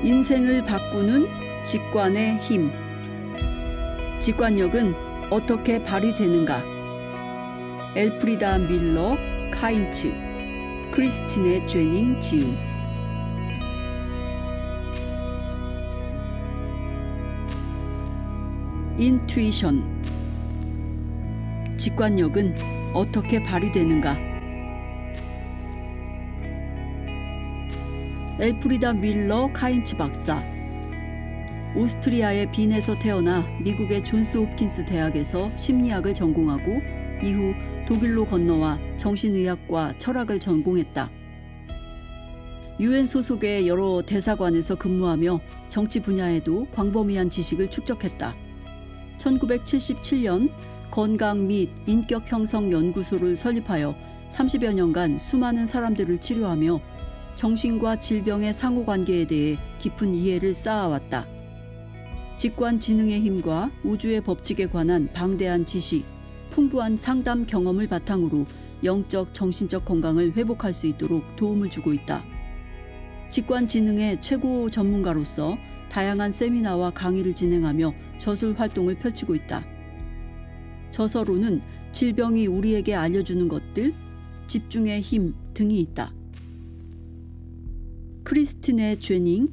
인생을 바꾸는 직관의 힘. 직관력은 어떻게 발휘되는가? 엘프리다 밀러 카인츠, 크리스틴의 죄닝 지음. 인투이션. 직관력은 어떻게 발휘되는가? 엘프리다 밀러 카인츠 박사. 오스트리아의 빈에서 태어나 미국의 존스 홉킨스 대학에서 심리학을 전공하고 이후 독일로 건너와 정신의학과 철학을 전공했다. 유엔 소속의 여러 대사관에서 근무하며 정치 분야에도 광범위한 지식을 축적했다. 1977년 건강 및 인격 형성 연구소를 설립하여 30여 년간 수많은 사람들을 치료하며 정신과 질병의 상호관계에 대해 깊은 이해를 쌓아왔다. 직관 지능의 힘과 우주의 법칙에 관한 방대한 지식, 풍부한 상담 경험을 바탕으로 영적, 정신적 건강을 회복할 수 있도록 도움을 주고 있다. 직관 지능의 최고 전문가로서 다양한 세미나와 강의를 진행하며 저술 활동을 펼치고 있다. 저서로는 질병이 우리에게 알려주는 것들, 집중의 힘 등이 있다. 크리스틴의 죄닝,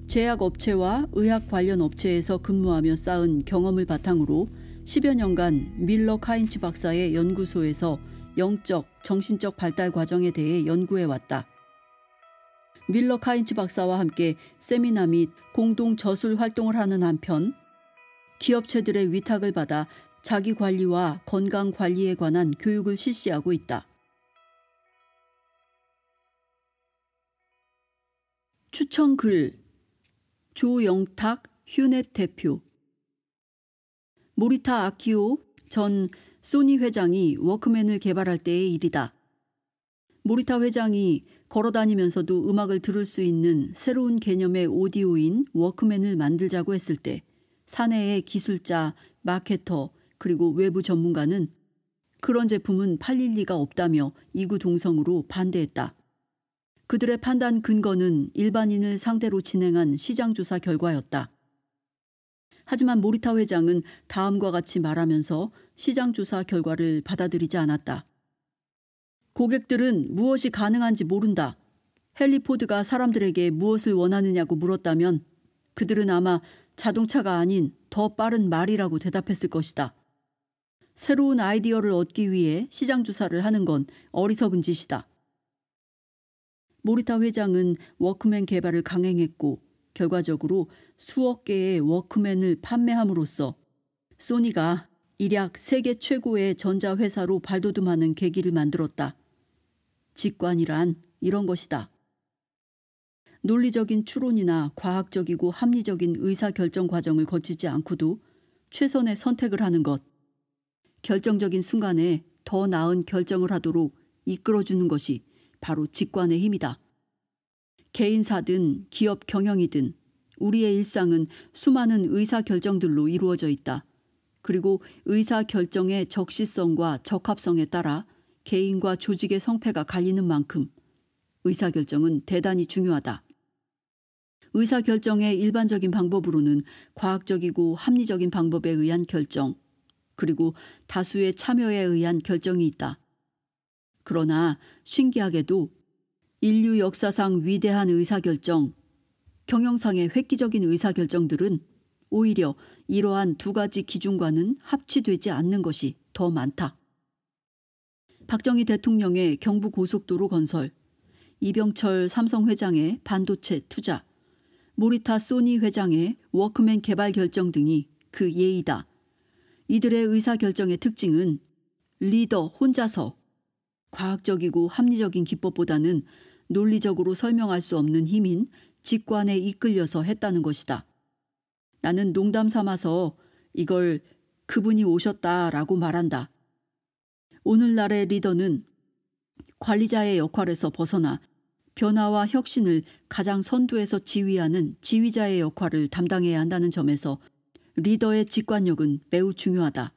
제약업체와 의학 관련 업체에서 근무하며 쌓은 경험을 바탕으로 10여 년간 밀러 카인츠 박사의 연구소에서 영적, 정신적 발달 과정에 대해 연구해왔다. 밀러 카인츠 박사와 함께 세미나 및 공동 저술 활동을 하는 한편 기업체들의 위탁을 받아 자기관리와 건강관리에 관한 교육을 실시하고 있다. 추천글 조영탁 휴넷 대표. 모리타 아키오 전 소니 회장이 워크맨을 개발할 때의 일이다. 모리타 회장이 걸어다니면서도 음악을 들을 수 있는 새로운 개념의 오디오인 워크맨을 만들자고 했을 때 사내의 기술자, 마케터, 그리고 외부 전문가는 그런 제품은 팔릴 리가 없다며 이구동성으로 반대했다. 그들의 판단 근거는 일반인을 상대로 진행한 시장조사 결과였다. 하지만 모리타 회장은 다음과 같이 말하면서 시장조사 결과를 받아들이지 않았다. 고객들은 무엇이 가능한지 모른다. 헨리 포드가 사람들에게 무엇을 원하느냐고 물었다면 그들은 아마 자동차가 아닌 더 빠른 말이라고 대답했을 것이다. 새로운 아이디어를 얻기 위해 시장조사를 하는 건 어리석은 짓이다. 모리타 회장은 워크맨 개발을 강행했고 결과적으로 수억 개의 워크맨을 판매함으로써 소니가 일약 세계 최고의 전자회사로 발돋움하는 계기를 만들었다. 직관이란 이런 것이다. 논리적인 추론이나 과학적이고 합리적인 의사결정 과정을 거치지 않고도 최선의 선택을 하는 것. 결정적인 순간에 더 나은 결정을 하도록 이끌어주는 것이 바로 직관의 힘이다. 개인사든 기업 경영이든 우리의 일상은 수많은 의사결정들로 이루어져 있다. 그리고 의사결정의 적시성과 적합성에 따라 개인과 조직의 성패가 갈리는 만큼 의사결정은 대단히 중요하다. 의사결정의 일반적인 방법으로는 과학적이고 합리적인 방법에 의한 결정, 그리고 다수의 참여에 의한 결정이 있다. 그러나 신기하게도 인류 역사상 위대한 의사결정, 경영상의 획기적인 의사결정들은 오히려 이러한 두 가지 기준과는 합치되지 않는 것이 더 많다. 박정희 대통령의 경부고속도로 건설, 이병철 삼성 회장의 반도체 투자, 모리타 소니 회장의 워크맨 개발 결정 등이 그 예이다. 이들의 의사결정의 특징은 리더 혼자서 과학적이고 합리적인 기법보다는 논리적으로 설명할 수 없는 힘인 직관에 이끌려서 했다는 것이다. 나는 농담 삼아서 이걸 그분이 오셨다라고 말한다. 오늘날의 리더는 관리자의 역할에서 벗어나 변화와 혁신을 가장 선두에서 지휘하는 지휘자의 역할을 담당해야 한다는 점에서 리더의 직관력은 매우 중요하다.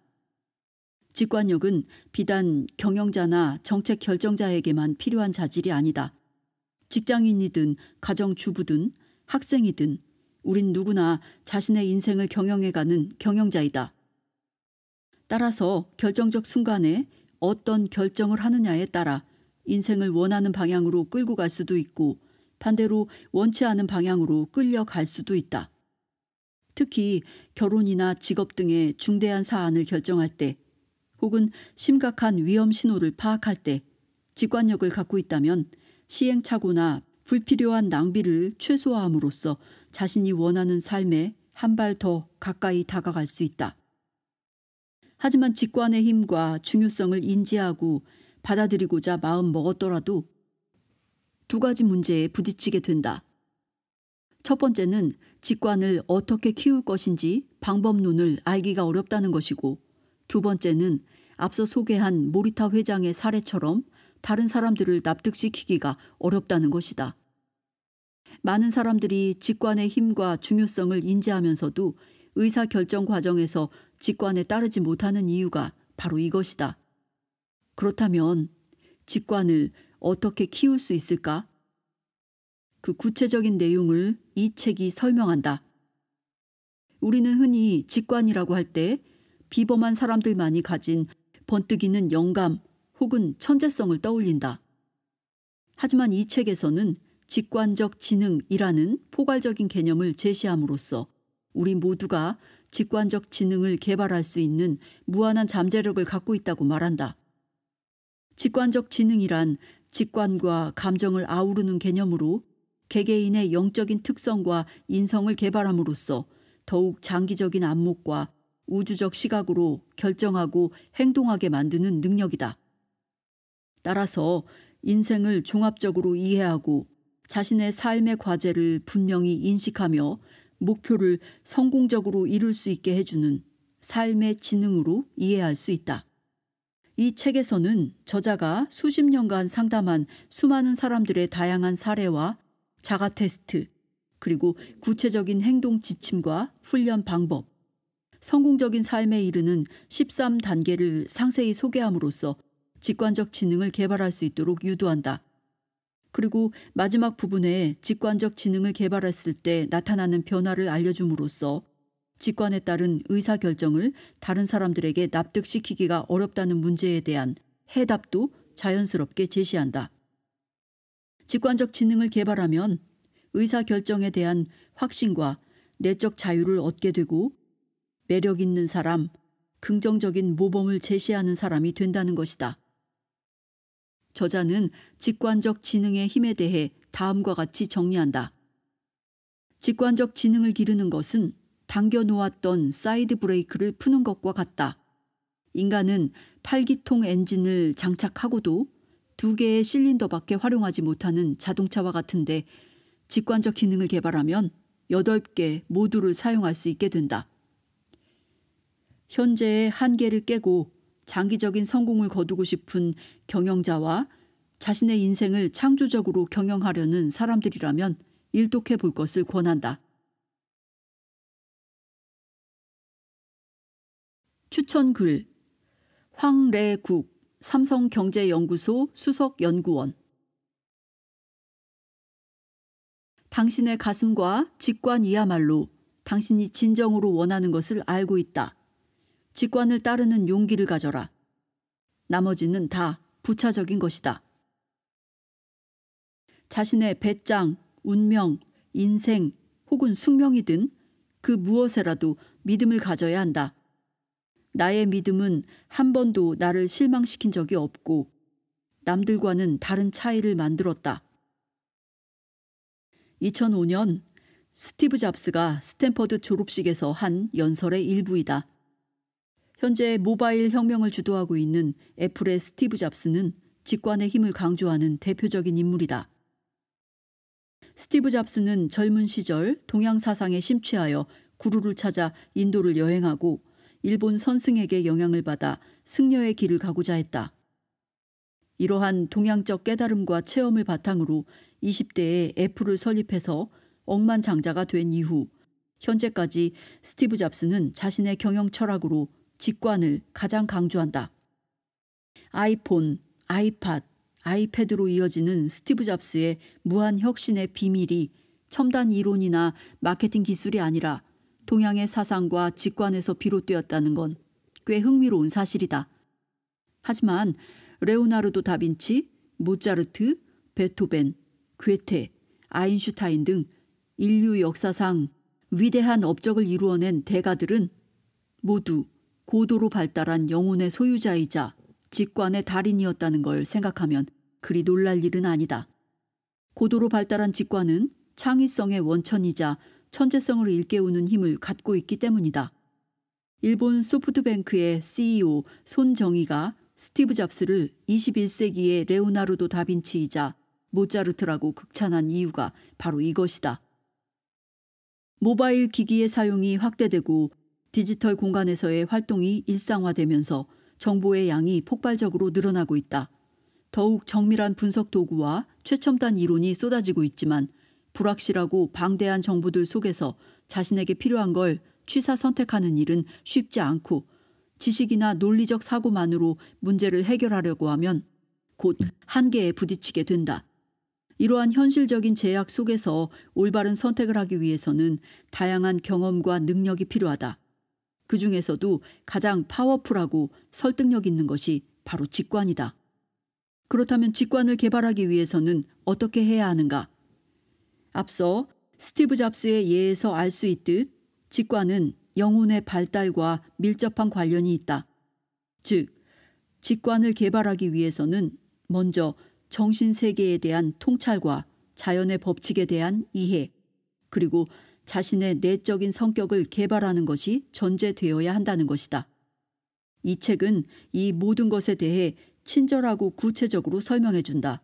직관력은 비단 경영자나 정책 결정자에게만 필요한 자질이 아니다. 직장인이든 가정주부든 학생이든 우린 누구나 자신의 인생을 경영해가는 경영자이다. 따라서 결정적 순간에 어떤 결정을 하느냐에 따라 인생을 원하는 방향으로 끌고 갈 수도 있고 반대로 원치 않은 방향으로 끌려갈 수도 있다. 특히 결혼이나 직업 등의 중대한 사안을 결정할 때 혹은 심각한 위험 신호를 파악할 때 직관력을 갖고 있다면 시행착오나 불필요한 낭비를 최소화함으로써 자신이 원하는 삶에 한 발 더 가까이 다가갈 수 있다. 하지만 직관의 힘과 중요성을 인지하고 받아들이고자 마음 먹었더라도 두 가지 문제에 부딪히게 된다. 첫 번째는 직관을 어떻게 키울 것인지 방법론을 알기가 어렵다는 것이고, 두 번째는 앞서 소개한 모리타 회장의 사례처럼 다른 사람들을 납득시키기가 어렵다는 것이다. 많은 사람들이 직관의 힘과 중요성을 인지하면서도 의사결정 과정에서 직관에 따르지 못하는 이유가 바로 이것이다. 그렇다면 직관을 어떻게 키울 수 있을까? 그 구체적인 내용을 이 책이 설명한다. 우리는 흔히 직관이라고 할 때 비범한 사람들만이 가진 번뜩이는 영감 혹은 천재성을 떠올린다. 하지만 이 책에서는 직관적 지능이라는 포괄적인 개념을 제시함으로써 우리 모두가 직관적 지능을 개발할 수 있는 무한한 잠재력을 갖고 있다고 말한다. 직관적 지능이란 직관과 감정을 아우르는 개념으로 개개인의 영적인 특성과 인성을 개발함으로써 더욱 장기적인 안목과 우주적 시각으로 결정하고 행동하게 만드는 능력이다. 따라서 인생을 종합적으로 이해하고 자신의 삶의 과제를 분명히 인식하며 목표를 성공적으로 이룰 수 있게 해주는 삶의 지능으로 이해할 수 있다. 이 책에서는 저자가 수십 년간 상담한 수많은 사람들의 다양한 사례와 자가 테스트, 그리고 구체적인 행동 지침과 훈련 방법, 성공적인 삶에 이르는 13단계를 상세히 소개함으로써 직관적 지능을 개발할 수 있도록 유도한다. 그리고 마지막 부분에 직관적 지능을 개발했을 때 나타나는 변화를 알려줌으로써 직관에 따른 의사결정을 다른 사람들에게 납득시키기가 어렵다는 문제에 대한 해답도 자연스럽게 제시한다. 직관적 지능을 개발하면 의사결정에 대한 확신과 내적 자유를 얻게 되고 매력 있는 사람, 긍정적인 모범을 제시하는 사람이 된다는 것이다. 저자는 직관적 지능의 힘에 대해 다음과 같이 정리한다. 직관적 지능을 기르는 것은 당겨놓았던 사이드 브레이크를 푸는 것과 같다. 인간은 8기통 엔진을 장착하고도 2개의 실린더밖에 활용하지 못하는 자동차와 같은데 직관적 기능을 개발하면 8개 모두를 사용할 수 있게 된다. 현재의 한계를 깨고 장기적인 성공을 거두고 싶은 경영자와 자신의 인생을 창조적으로 경영하려는 사람들이라면 일독해 볼 것을 권한다. 추천글 황래국 삼성경제연구소 수석연구원. 당신의 가슴과 직관이야말로 당신이 진정으로 원하는 것을 알고 있다. 직관을 따르는 용기를 가져라. 나머지는 다 부차적인 것이다. 자신의 배짱, 운명, 인생 혹은 숙명이든 그 무엇에라도 믿음을 가져야 한다. 나의 믿음은 한 번도 나를 실망시킨 적이 없고 남들과는 다른 차이를 만들었다. 2005년 스티브 잡스가 스탠퍼드 졸업식에서 한 연설의 일부이다. 현재 모바일 혁명을 주도하고 있는 애플의 스티브 잡스는 직관의 힘을 강조하는 대표적인 인물이다. 스티브 잡스는 젊은 시절 동양 사상에 심취하여 구루를 찾아 인도를 여행하고 일본 선승에게 영향을 받아 승려의 길을 가고자 했다. 이러한 동양적 깨달음과 체험을 바탕으로 20대에 애플을 설립해서 억만장자가 된 이후 현재까지 스티브 잡스는 자신의 경영 철학으로 직관을 가장 강조한다. 아이폰, 아이팟, 아이패드로 이어지는 스티브 잡스의 무한 혁신의 비밀이 첨단 이론이나 마케팅 기술이 아니라 동양의 사상과 직관에서 비롯되었다는 건 꽤 흥미로운 사실이다. 하지만 레오나르도 다빈치, 모차르트, 베토벤, 괴테, 아인슈타인 등 인류 역사상 위대한 업적을 이루어낸 대가들은 모두 고도로 발달한 영혼의 소유자이자 직관의 달인이었다는 걸 생각하면 그리 놀랄 일은 아니다. 고도로 발달한 직관은 창의성의 원천이자 천재성을 일깨우는 힘을 갖고 있기 때문이다. 일본 소프트뱅크의 CEO 손정희가 스티브 잡스를 21세기의 레오나르도 다빈치이자 모차르트라고 극찬한 이유가 바로 이것이다. 모바일 기기의 사용이 확대되고 디지털 공간에서의 활동이 일상화되면서 정보의 양이 폭발적으로 늘어나고 있다. 더욱 정밀한 분석 도구와 최첨단 이론이 쏟아지고 있지만 불확실하고 방대한 정보들 속에서 자신에게 필요한 걸 취사 선택하는 일은 쉽지 않고 지식이나 논리적 사고만으로 문제를 해결하려고 하면 곧 한계에 부딪히게 된다. 이러한 현실적인 제약 속에서 올바른 선택을 하기 위해서는 다양한 경험과 능력이 필요하다. 그 중에서도 가장 파워풀하고 설득력 있는 것이 바로 직관이다. 그렇다면 직관을 개발하기 위해서는 어떻게 해야 하는가? 앞서 스티브 잡스의 예에서 알 수 있듯 직관은 영혼의 발달과 밀접한 관련이 있다. 즉, 직관을 개발하기 위해서는 먼저 정신세계에 대한 통찰과 자연의 법칙에 대한 이해, 그리고 자신의 내적인 성격을 개발하는 것이 전제되어야 한다는 것이다. 이 책은 이 모든 것에 대해 친절하고 구체적으로 설명해준다.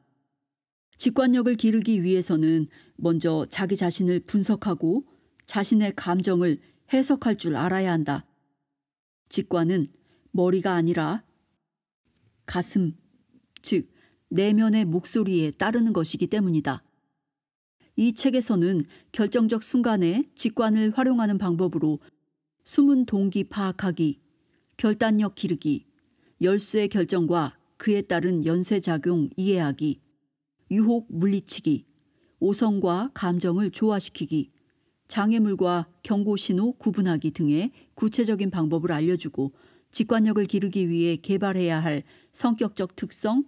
직관력을 기르기 위해서는 먼저 자기 자신을 분석하고 자신의 감정을 해석할 줄 알아야 한다. 직관은 머리가 아니라 가슴, 즉 내면의 목소리에 따르는 것이기 때문이다. 이 책에서는 결정적 순간에 직관을 활용하는 방법으로 숨은 동기 파악하기, 결단력 기르기, 열쇠의 결정과 그에 따른 연쇄작용 이해하기, 유혹 물리치기, 오성과 감정을 조화시키기, 장애물과 경고신호 구분하기 등의 구체적인 방법을 알려주고 직관력을 기르기 위해 개발해야 할 성격적 특성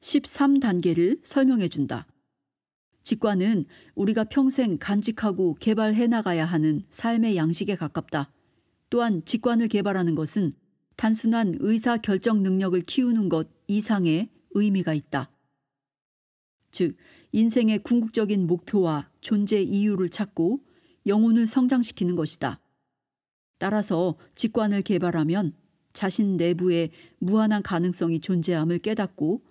13단계를 설명해준다. 직관은 우리가 평생 간직하고 개발해 나가야 하는 삶의 양식에 가깝다. 또한 직관을 개발하는 것은 단순한 의사결정 능력을 키우는 것 이상의 의미가 있다. 즉, 인생의 궁극적인 목표와 존재 이유를 찾고 영혼을 성장시키는 것이다. 따라서 직관을 개발하면 자신 내부에 무한한 가능성이 존재함을 깨닫고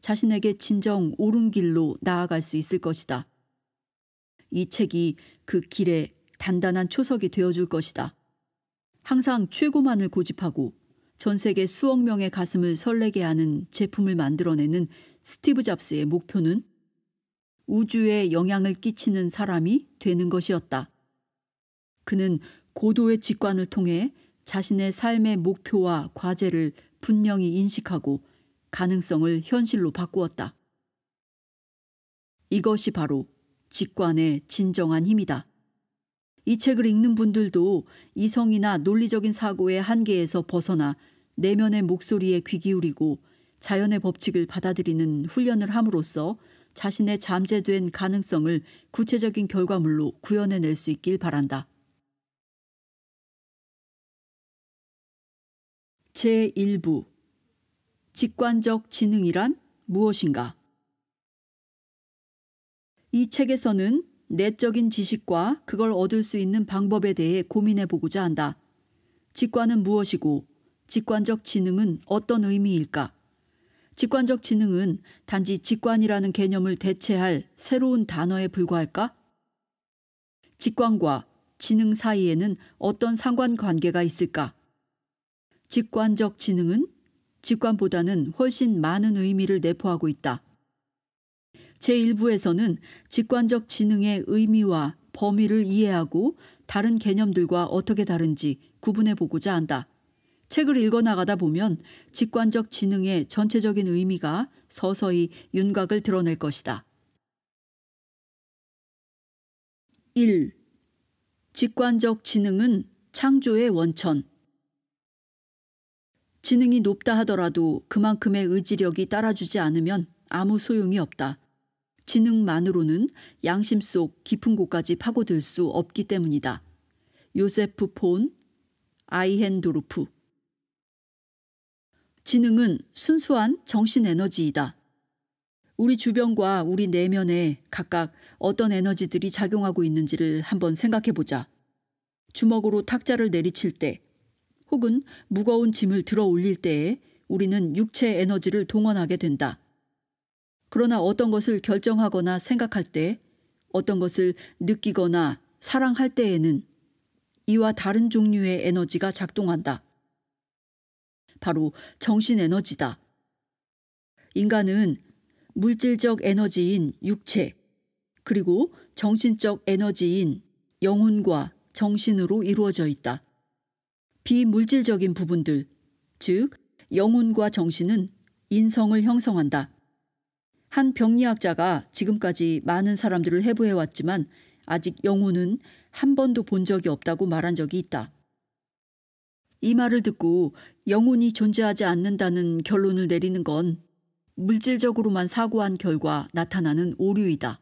자신에게 진정 옳은 길로 나아갈 수 있을 것이다. 이 책이 그 길에 단단한 초석이 되어줄 것이다. 항상 최고만을 고집하고 전 세계 수억 명의 가슴을 설레게 하는 제품을 만들어내는 스티브 잡스의 목표는 우주에 영향을 끼치는 사람이 되는 것이었다. 그는 고도의 직관을 통해 자신의 삶의 목표와 과제를 분명히 인식하고 가능성을 현실로 바꾸었다. 이것이 바로 직관의 진정한 힘이다. 이 책을 읽는 분들도 이성이나 논리적인 사고의 한계에서 벗어나 내면의 목소리에 귀 기울이고 자연의 법칙을 받아들이는 훈련을 함으로써 자신의 잠재된 가능성을 구체적인 결과물로 구현해낼 수 있길 바란다. 제1부 직관적 지능이란 무엇인가? 이 책에서는 내적인 지식과 그걸 얻을 수 있는 방법에 대해 고민해 보고자 한다. 직관은 무엇이고 직관적 지능은 어떤 의미일까? 직관적 지능은 단지 직관이라는 개념을 대체할 새로운 단어에 불과할까? 직관과 지능 사이에는 어떤 상관관계가 있을까? 직관적 지능은 직관보다는 훨씬 많은 의미를 내포하고 있다. 제1부에서는 직관적 지능의 의미와 범위를 이해하고 다른 개념들과 어떻게 다른지 구분해 보고자 한다. 책을 읽어나가다 보면 직관적 지능의 전체적인 의미가 서서히 윤곽을 드러낼 것이다. 1. 직관적 지능은 창조의 원천. 지능이 높다 하더라도 그만큼의 의지력이 따라주지 않으면 아무 소용이 없다. 지능만으로는 양심 속 깊은 곳까지 파고들 수 없기 때문이다. 요세프 폰 아이헨도르프. 지능은 순수한 정신 에너지이다. 우리 주변과 우리 내면에 각각 어떤 에너지들이 작용하고 있는지를 한번 생각해 보자. 주먹으로 탁자를 내리칠 때 혹은 무거운 짐을 들어 올릴 때에 우리는 육체 에너지를 동원하게 된다. 그러나 어떤 것을 결정하거나 생각할 때, 어떤 것을 느끼거나 사랑할 때에는 이와 다른 종류의 에너지가 작동한다. 바로 정신 에너지다. 인간은 물질적 에너지인 육체, 그리고 정신적 에너지인 영혼과 정신으로 이루어져 있다. 비물질적인 부분들, 즉 영혼과 정신은 인성을 형성한다. 한 병리학자가 지금까지 많은 사람들을 해부해왔지만 아직 영혼은 한 번도 본 적이 없다고 말한 적이 있다. 이 말을 듣고 영혼이 존재하지 않는다는 결론을 내리는 건 물질적으로만 사고한 결과 나타나는 오류이다.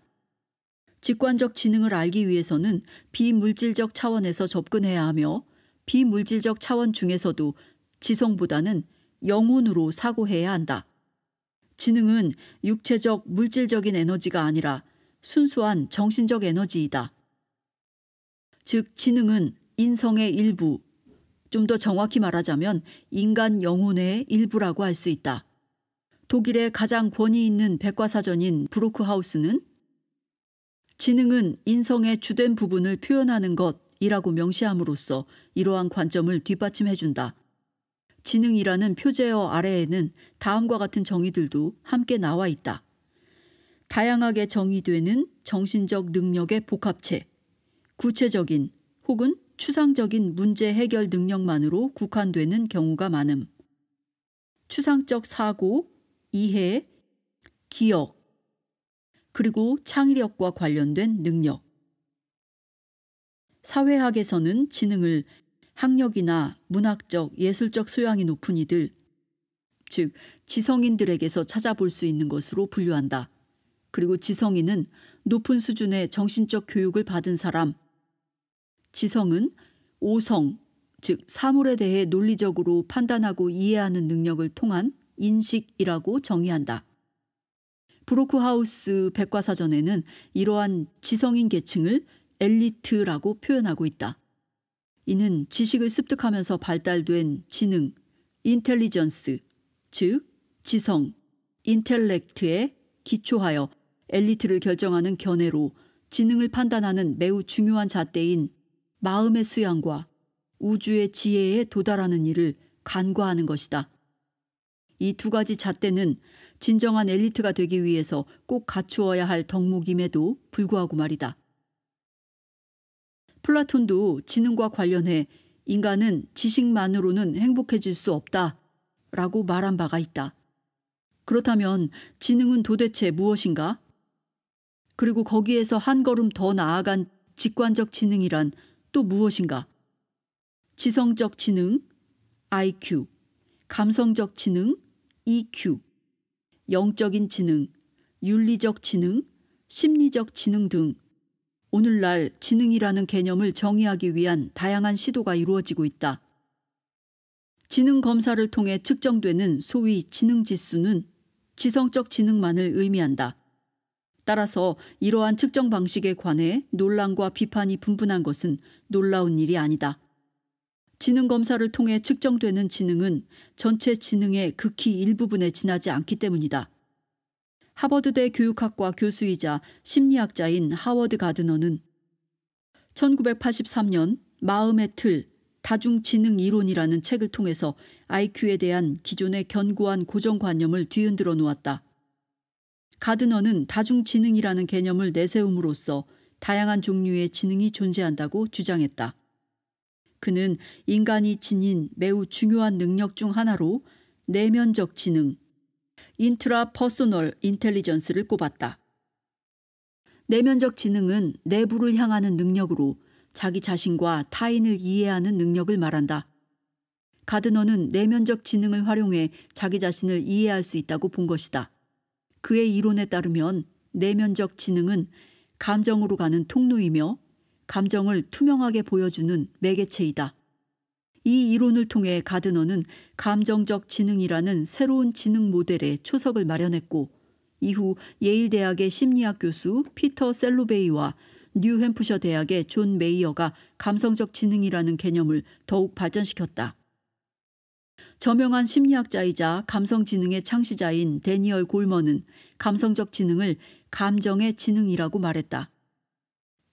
직관적 지능을 알기 위해서는 비물질적 차원에서 접근해야 하며 비물질적 차원 중에서도 지성보다는 영혼으로 사고해야 한다. 지능은 육체적 물질적인 에너지가 아니라 순수한 정신적 에너지이다. 즉 지능은 인성의 일부, 좀 더 정확히 말하자면 인간 영혼의 일부라고 할 수 있다. 독일의 가장 권위 있는 백과사전인 브로크하우스는 지능은 인성의 주된 부분을 표현하는 것이라고 명시함으로써 이러한 관점을 뒷받침해준다. 지능이라는 표제어 아래에는 다음과 같은 정의들도 함께 나와 있다. 다양하게 정의되는 정신적 능력의 복합체, 구체적인 혹은 추상적인 문제 해결 능력만으로 국한되는 경우가 많음. 추상적 사고, 이해, 기억, 그리고 창의력과 관련된 능력. 사회학에서는 지능을 학력이나 문학적, 예술적 소양이 높은 이들, 즉 지성인들에게서 찾아볼 수 있는 것으로 분류한다. 그리고 지성인은 높은 수준의 정신적 교육을 받은 사람, 지성은 오성, 즉 사물에 대해 논리적으로 판단하고 이해하는 능력을 통한 인식이라고 정의한다. 브로크하우스 백과사전에는 이러한 지성인 계층을 엘리트라고 표현하고 있다. 이는 지식을 습득하면서 발달된 지능, 인텔리전스, 즉 지성, 인텔렉트에 기초하여 엘리트를 결정하는 견해로 지능을 판단하는 매우 중요한 잣대인 마음의 수양과 우주의 지혜에 도달하는 일을 간과하는 것이다. 이 두 가지 잣대는 진정한 엘리트가 되기 위해서 꼭 갖추어야 할 덕목임에도 불구하고 말이다. 플라톤도 지능과 관련해 인간은 지식만으로는 행복해질 수 없다라고 말한 바가 있다. 그렇다면 지능은 도대체 무엇인가? 그리고 거기에서 한 걸음 더 나아간 직관적 지능이란 또 무엇인가? 지성적 지능, IQ, 감성적 지능, EQ, 영적인 지능, 윤리적 지능, 심리적 지능 등 오늘날 지능이라는 개념을 정의하기 위한 다양한 시도가 이루어지고 있다. 지능 검사를 통해 측정되는 소위 지능 지수는 지성적 지능만을 의미한다. 따라서 이러한 측정 방식에 관해 논란과 비판이 분분한 것은 놀라운 일이 아니다. 지능 검사를 통해 측정되는 지능은 전체 지능의 극히 일부분에 지나지 않기 때문이다. 하버드대 교육학과 교수이자 심리학자인 하워드 가드너는 1983년 마음의 틀, 다중지능 이론이라는 책을 통해서 IQ에 대한 기존의 견고한 고정관념을 뒤흔들어 놓았다. 가드너는 다중지능이라는 개념을 내세움으로써 다양한 종류의 지능이 존재한다고 주장했다. 그는 인간이 지닌 매우 중요한 능력 중 하나로 내면적 지능, 인트라퍼소널 인텔리전스를 꼽았다. 내면적 지능은 내부를 향하는 능력으로 자기 자신과 타인을 이해하는 능력을 말한다. 가드너는 내면적 지능을 활용해 자기 자신을 이해할 수 있다고 본 것이다. 그의 이론에 따르면 내면적 지능은 감정으로 가는 통로이며 감정을 투명하게 보여주는 매개체이다. 이 이론을 통해 가드너는 감정적 지능이라는 새로운 지능 모델의 초석을 마련했고 이후 예일 대학의 심리학 교수 피터 셀로베이와 뉴햄프셔 대학의 존 메이어가 감성적 지능이라는 개념을 더욱 발전시켰다. 저명한 심리학자이자 감성지능의 창시자인 데니얼 골먼은 감성적 지능을 감정의 지능이라고 말했다.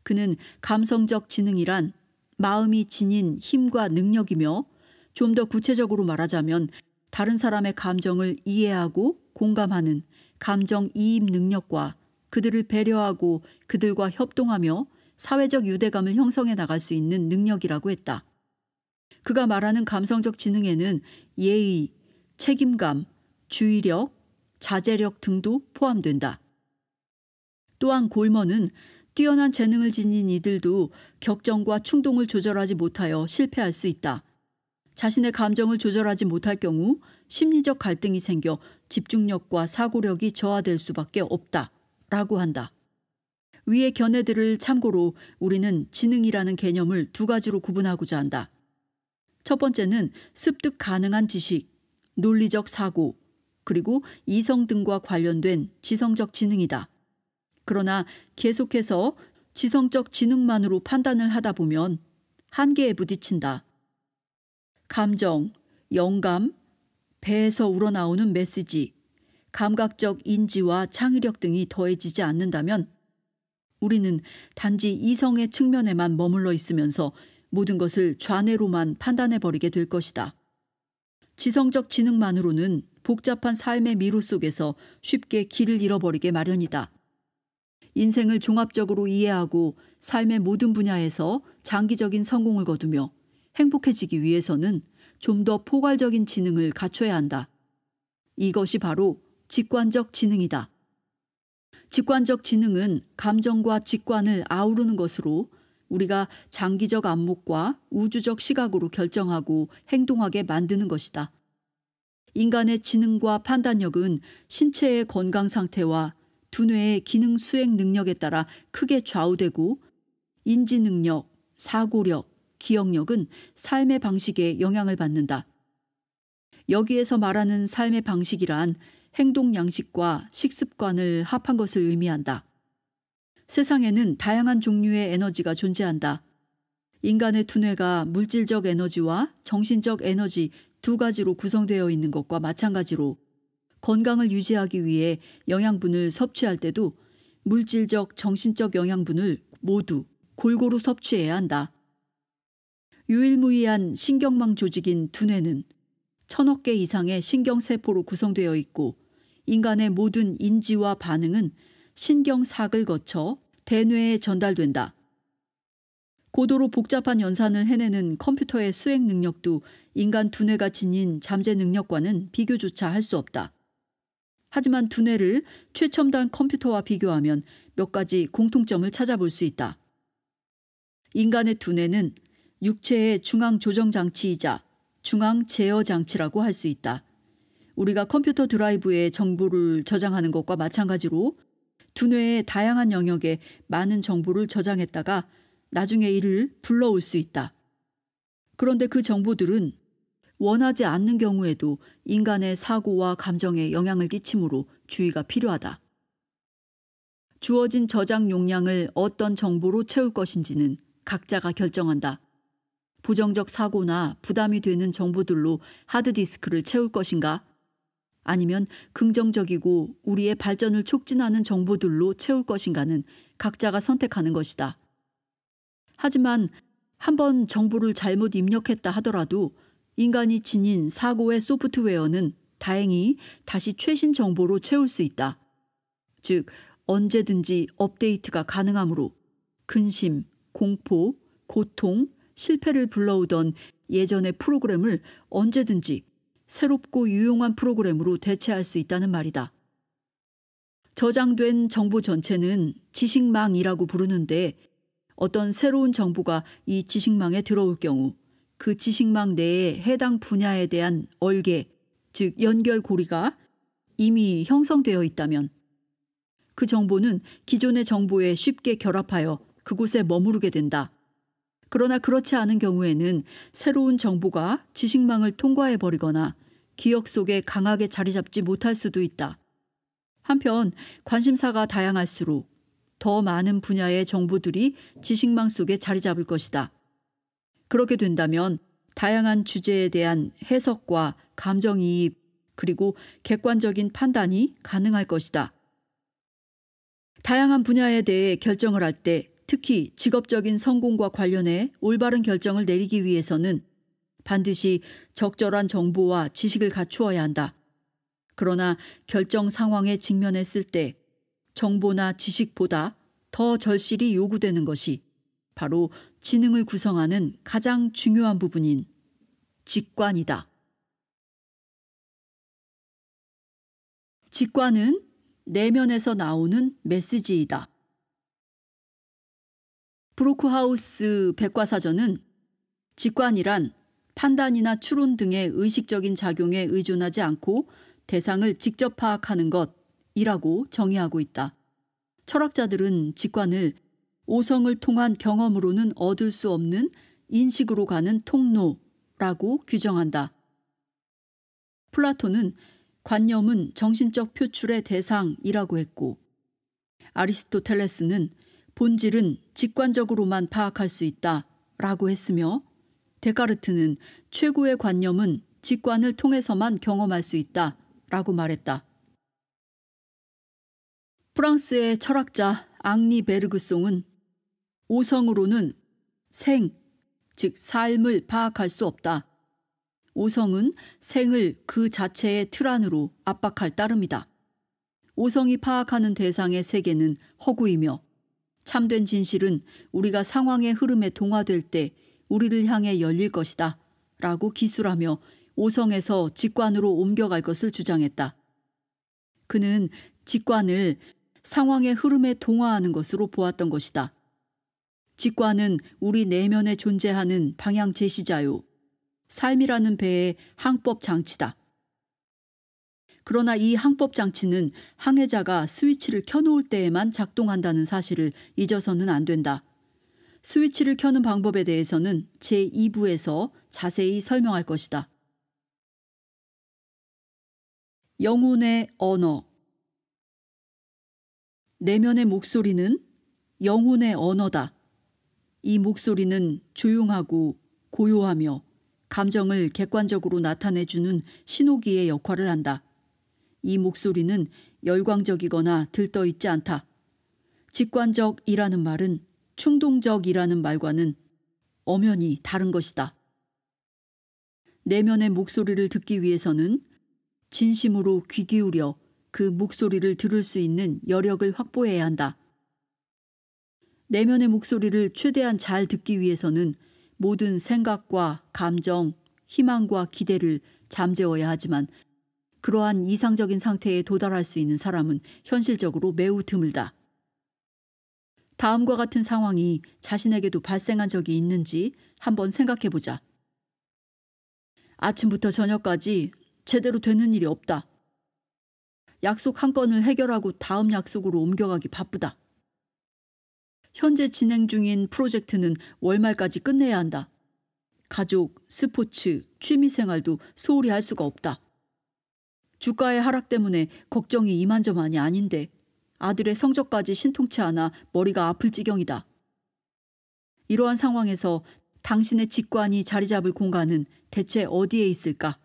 그는 감성적 지능이란 마음이 지닌 힘과 능력이며 좀 더 구체적으로 말하자면 다른 사람의 감정을 이해하고 공감하는 감정이입 능력과 그들을 배려하고 그들과 협동하며 사회적 유대감을 형성해 나갈 수 있는 능력이라고 했다. 그가 말하는 감성적 지능에는 예의, 책임감, 주의력, 자제력 등도 포함된다. 또한 골먼은 뛰어난 재능을 지닌 이들도 격정과 충동을 조절하지 못하여 실패할 수 있다. 자신의 감정을 조절하지 못할 경우 심리적 갈등이 생겨 집중력과 사고력이 저하될 수밖에 없다. 라고 한다. 위의 견해들을 참고로 우리는 지능이라는 개념을 두 가지로 구분하고자 한다. 첫 번째는 습득 가능한 지식, 논리적 사고, 그리고 이성 등과 관련된 지성적 지능이다. 그러나 계속해서 지성적 지능만으로 판단을 하다 보면 한계에 부딪힌다. 감정, 영감, 배에서 우러나오는 메시지, 감각적 인지와 창의력 등이 더해지지 않는다면 우리는 단지 이성의 측면에만 머물러 있으면서 모든 것을 좌뇌로만 판단해버리게 될 것이다. 지성적 지능만으로는 복잡한 삶의 미로 속에서 쉽게 길을 잃어버리게 마련이다. 인생을 종합적으로 이해하고 삶의 모든 분야에서 장기적인 성공을 거두며 행복해지기 위해서는 좀 더 포괄적인 지능을 갖춰야 한다. 이것이 바로 직관적 지능이다. 직관적 지능은 감정과 직관을 아우르는 것으로 우리가 장기적 안목과 우주적 시각으로 결정하고 행동하게 만드는 것이다. 인간의 지능과 판단력은 신체의 건강 상태와 두뇌의 기능 수행 능력에 따라 크게 좌우되고 인지 능력, 사고력, 기억력은 삶의 방식에 영향을 받는다. 여기에서 말하는 삶의 방식이란 행동 양식과 식습관을 합한 것을 의미한다. 세상에는 다양한 종류의 에너지가 존재한다. 인간의 두뇌가 물질적 에너지와 정신적 에너지 두 가지로 구성되어 있는 것과 마찬가지로 건강을 유지하기 위해 영양분을 섭취할 때도 물질적, 정신적 영양분을 모두 골고루 섭취해야 한다. 유일무이한 신경망 조직인 두뇌는 1000억 개 이상의 신경세포로 구성되어 있고 인간의 모든 인지와 반응은 신경삭을 거쳐 대뇌에 전달된다. 고도로 복잡한 연산을 해내는 컴퓨터의 수행 능력도 인간 두뇌가 지닌 잠재 능력과는 비교조차 할 수 없다. 하지만 두뇌를 최첨단 컴퓨터와 비교하면 몇 가지 공통점을 찾아볼 수 있다. 인간의 두뇌는 육체의 중앙 조정 장치이자 중앙 제어 장치라고 할 수 있다. 우리가 컴퓨터 드라이브에 정보를 저장하는 것과 마찬가지로 두뇌의 다양한 영역에 많은 정보를 저장했다가 나중에 이를 불러올 수 있다. 그런데 그 정보들은 원하지 않는 경우에도 인간의 사고와 감정에 영향을 끼치므로 주의가 필요하다. 주어진 저장 용량을 어떤 정보로 채울 것인지는 각자가 결정한다. 부정적 사고나 부담이 되는 정보들로 하드디스크를 채울 것인가? 아니면 긍정적이고 우리의 발전을 촉진하는 정보들로 채울 것인가는 각자가 선택하는 것이다. 하지만 한번 정보를 잘못 입력했다 하더라도 인간이 지닌 사고의 소프트웨어는 다행히 다시 최신 정보로 채울 수 있다. 즉, 언제든지 업데이트가 가능하므로 근심, 공포, 고통, 실패를 불러오던 예전의 프로그램을 언제든지 새롭고 유용한 프로그램으로 대체할 수 있다는 말이다. 저장된 정보 전체는 지식망이라고 부르는데 어떤 새로운 정보가 이 지식망에 들어올 경우 그 지식망 내에 해당 분야에 대한 얼개, 즉 연결고리가 이미 형성되어 있다면 그 정보는 기존의 정보에 쉽게 결합하여 그곳에 머무르게 된다. 그러나 그렇지 않은 경우에는 새로운 정보가 지식망을 통과해버리거나 기억 속에 강하게 자리 잡지 못할 수도 있다. 한편 관심사가 다양할수록 더 많은 분야의 정보들이 지식망 속에 자리 잡을 것이다. 그렇게 된다면 다양한 주제에 대한 해석과 감정이입 그리고 객관적인 판단이 가능할 것이다. 다양한 분야에 대해 결정을 할 때 특히 직업적인 성공과 관련해 올바른 결정을 내리기 위해서는 반드시 적절한 정보와 지식을 갖추어야 한다. 그러나 결정 상황에 직면했을 때 정보나 지식보다 더 절실히 요구되는 것이 바로 지능을 구성하는 가장 중요한 부분인 직관이다. 직관은 내면에서 나오는 메시지이다. 브로크하우스 백과사전은 직관이란 판단이나 추론 등의 의식적인 작용에 의존하지 않고 대상을 직접 파악하는 것이라고 정의하고 있다. 철학자들은 직관을 오성을 통한 경험으로는 얻을 수 없는 인식으로 가는 통로라고 규정한다. 플라톤은 관념은 정신적 표출의 대상이라고 했고 아리스토텔레스는 본질은 직관적으로만 파악할 수 있다라고 했으며 데카르트는 최고의 관념은 직관을 통해서만 경험할 수 있다라고 말했다. 프랑스의 철학자 앙리 베르그송은 오성으로는 생, 즉 삶을 파악할 수 없다. 오성은 생을 그 자체의 틀 안으로 압박할 따름이다. 오성이 파악하는 대상의 세계는 허구이며 참된 진실은 우리가 상황의 흐름에 동화될 때 우리를 향해 열릴 것이다 라고 기술하며 오성에서 직관으로 옮겨갈 것을 주장했다. 그는 직관을 상황의 흐름에 동화하는 것으로 보았던 것이다. 직관은 우리 내면에 존재하는 방향 제시자요. 삶이라는 배의 항법 장치다. 그러나 이 항법 장치는 항해자가 스위치를 켜놓을 때에만 작동한다는 사실을 잊어서는 안 된다. 스위치를 켜는 방법에 대해서는 제2부에서 자세히 설명할 것이다. 영혼의 언어. 내면의 목소리는 영혼의 언어다. 이 목소리는 조용하고 고요하며 감정을 객관적으로 나타내주는 신호기의 역할을 한다. 이 목소리는 열광적이거나 들떠있지 않다. 직관적이라는 말은 충동적이라는 말과는 엄연히 다른 것이다. 내면의 목소리를 듣기 위해서는 진심으로 귀 기울여 그 목소리를 들을 수 있는 여력을 확보해야 한다. 내면의 목소리를 최대한 잘 듣기 위해서는 모든 생각과 감정, 희망과 기대를 잠재워야 하지만 그러한 이상적인 상태에 도달할 수 있는 사람은 현실적으로 매우 드물다. 다음과 같은 상황이 자신에게도 발생한 적이 있는지 한번 생각해보자. 아침부터 저녁까지 제대로 되는 일이 없다. 약속 한 건을 해결하고 다음 약속으로 옮겨가기 바쁘다. 현재 진행 중인 프로젝트는 월말까지 끝내야 한다. 가족, 스포츠, 취미생활도 소홀히 할 수가 없다. 주가의 하락 때문에 걱정이 이만저만이 아닌데 아들의 성적까지 신통치 않아 머리가 아플 지경이다. 이러한 상황에서 당신의 직관이 자리 잡을 공간은 대체 어디에 있을까?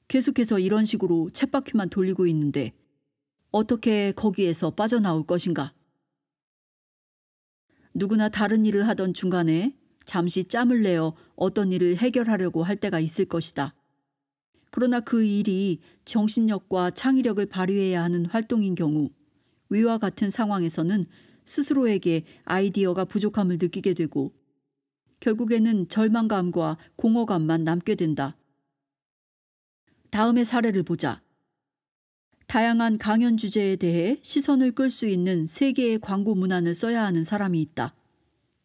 계속해서 이런 식으로 쳇바퀴만 돌리고 있는데 어떻게 거기에서 빠져나올 것인가? 누구나 다른 일을 하던 중간에 잠시 짬을 내어 어떤 일을 해결하려고 할 때가 있을 것이다. 그러나 그 일이 정신력과 창의력을 발휘해야 하는 활동인 경우 위와 같은 상황에서는 스스로에게 아이디어가 부족함을 느끼게 되고 결국에는 절망감과 공허감만 남게 된다. 다음의 사례를 보자. 다양한 강연 주제에 대해 시선을 끌 수 있는 세계의 광고 문안을 써야 하는 사람이 있다.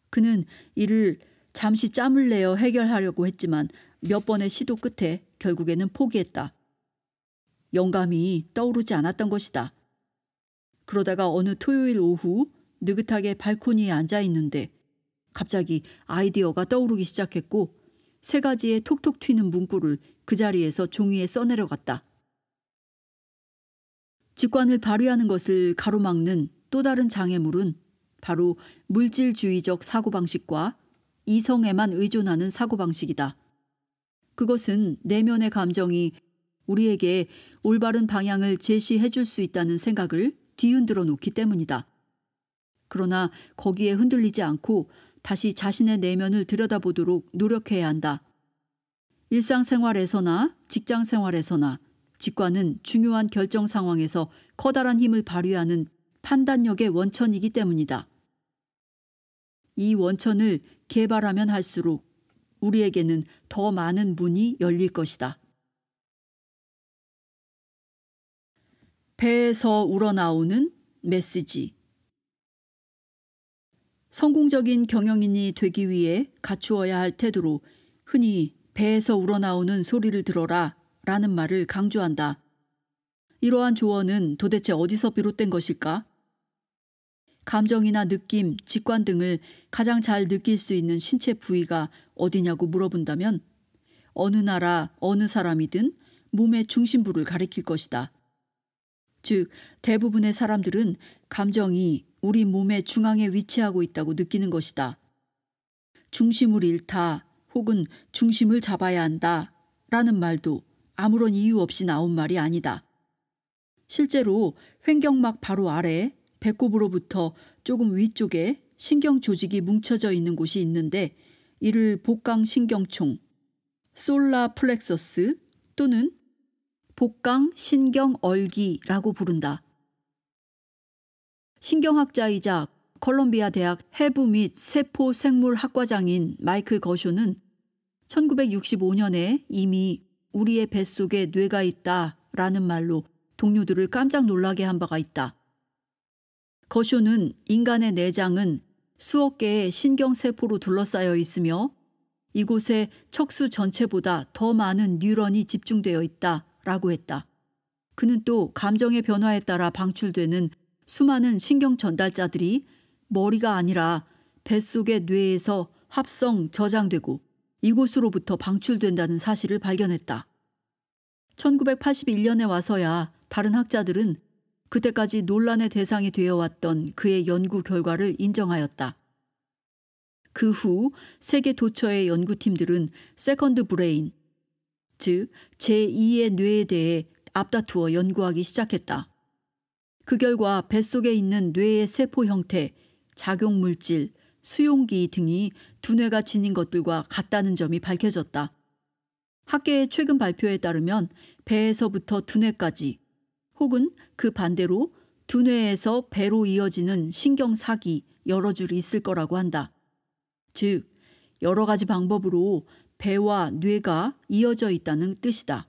그는 이를 잠시 짬을 내어 해결하려고 했지만 몇 번의 시도 끝에 결국에는 포기했다. 영감이 떠오르지 않았던 것이다. 그러다가 어느 토요일 오후 느긋하게 발코니에 앉아 있는데 갑자기 아이디어가 떠오르기 시작했고 3가지의 톡톡 튀는 문구를 그 자리에서 종이에 써내려갔다. 직관을 발휘하는 것을 가로막는 또 다른 장애물은 바로 물질주의적 사고방식과 이성에만 의존하는 사고방식이다. 그것은 내면의 감정이 우리에게 올바른 방향을 제시해 줄 수 있다는 생각을 뒤흔들어 놓기 때문이다. 그러나 거기에 흔들리지 않고 다시 자신의 내면을 들여다보도록 노력해야 한다. 일상생활에서나 직장생활에서나 직관은 중요한 결정 상황에서 커다란 힘을 발휘하는 판단력의 원천이기 때문이다. 이 원천을 개발하면 할수록 우리에게는 더 많은 문이 열릴 것이다. 배에서 우러나오는 메시지. 성공적인 경영인이 되기 위해 갖추어야 할 태도로 흔히 배에서 우러나오는 소리를 들어라 라는 말을 강조한다. 이러한 조언은 도대체 어디서 비롯된 것일까? 감정이나 느낌, 직관 등을 가장 잘 느낄 수 있는 신체 부위가 어디냐고 물어본다면 어느 나라, 어느 사람이든 몸의 중심부를 가리킬 것이다. 즉, 대부분의 사람들은 감정이 우리 몸의 중앙에 위치하고 있다고 느끼는 것이다. 중심을 잃다 혹은 중심을 잡아야 한다 라는 말도 아무런 이유 없이 나온 말이 아니다. 실제로 횡격막 바로 아래 배꼽으로부터 조금 위쪽에 신경 조직이 뭉쳐져 있는 곳이 있는데 이를 복강신경총, 솔라 플렉서스 또는 복강신경얼기라고 부른다. 신경학자이자 컬럼비아 대학 해부 및 세포생물학과장인 마이클 거쇼는 1965년에 이미 우리의 뱃속에 뇌가 있다라는 말로 동료들을 깜짝 놀라게 한 바가 있다. 거쇼는 인간의 내장은 수억 개의 신경세포로 둘러싸여 있으며 이곳에 척수 전체보다 더 많은 뉴런이 집중되어 있다라고 했다. 그는 또 감정의 변화에 따라 방출되는 수많은 신경 전달자들이 머리가 아니라 뱃속의 뇌에서 합성 저장되고 이곳으로부터 방출된다는 사실을 발견했다. 1981년에 와서야 다른 학자들은 그때까지 논란의 대상이 되어왔던 그의 연구 결과를 인정하였다. 그 후 세계 도처의 연구팀들은 세컨드 브레인, 즉 제2의 뇌에 대해 앞다투어 연구하기 시작했다. 그 결과 뱃속에 있는 뇌의 세포 형태, 작용물질, 수용기 등이 두뇌가 지닌 것들과 같다는 점이 밝혀졌다. 학계의 최근 발표에 따르면 배에서부터 두뇌까지 혹은 그 반대로 두뇌에서 배로 이어지는 신경사기 여러 줄이 있을 거라고 한다. 즉, 여러 가지 방법으로 배와 뇌가 이어져 있다는 뜻이다.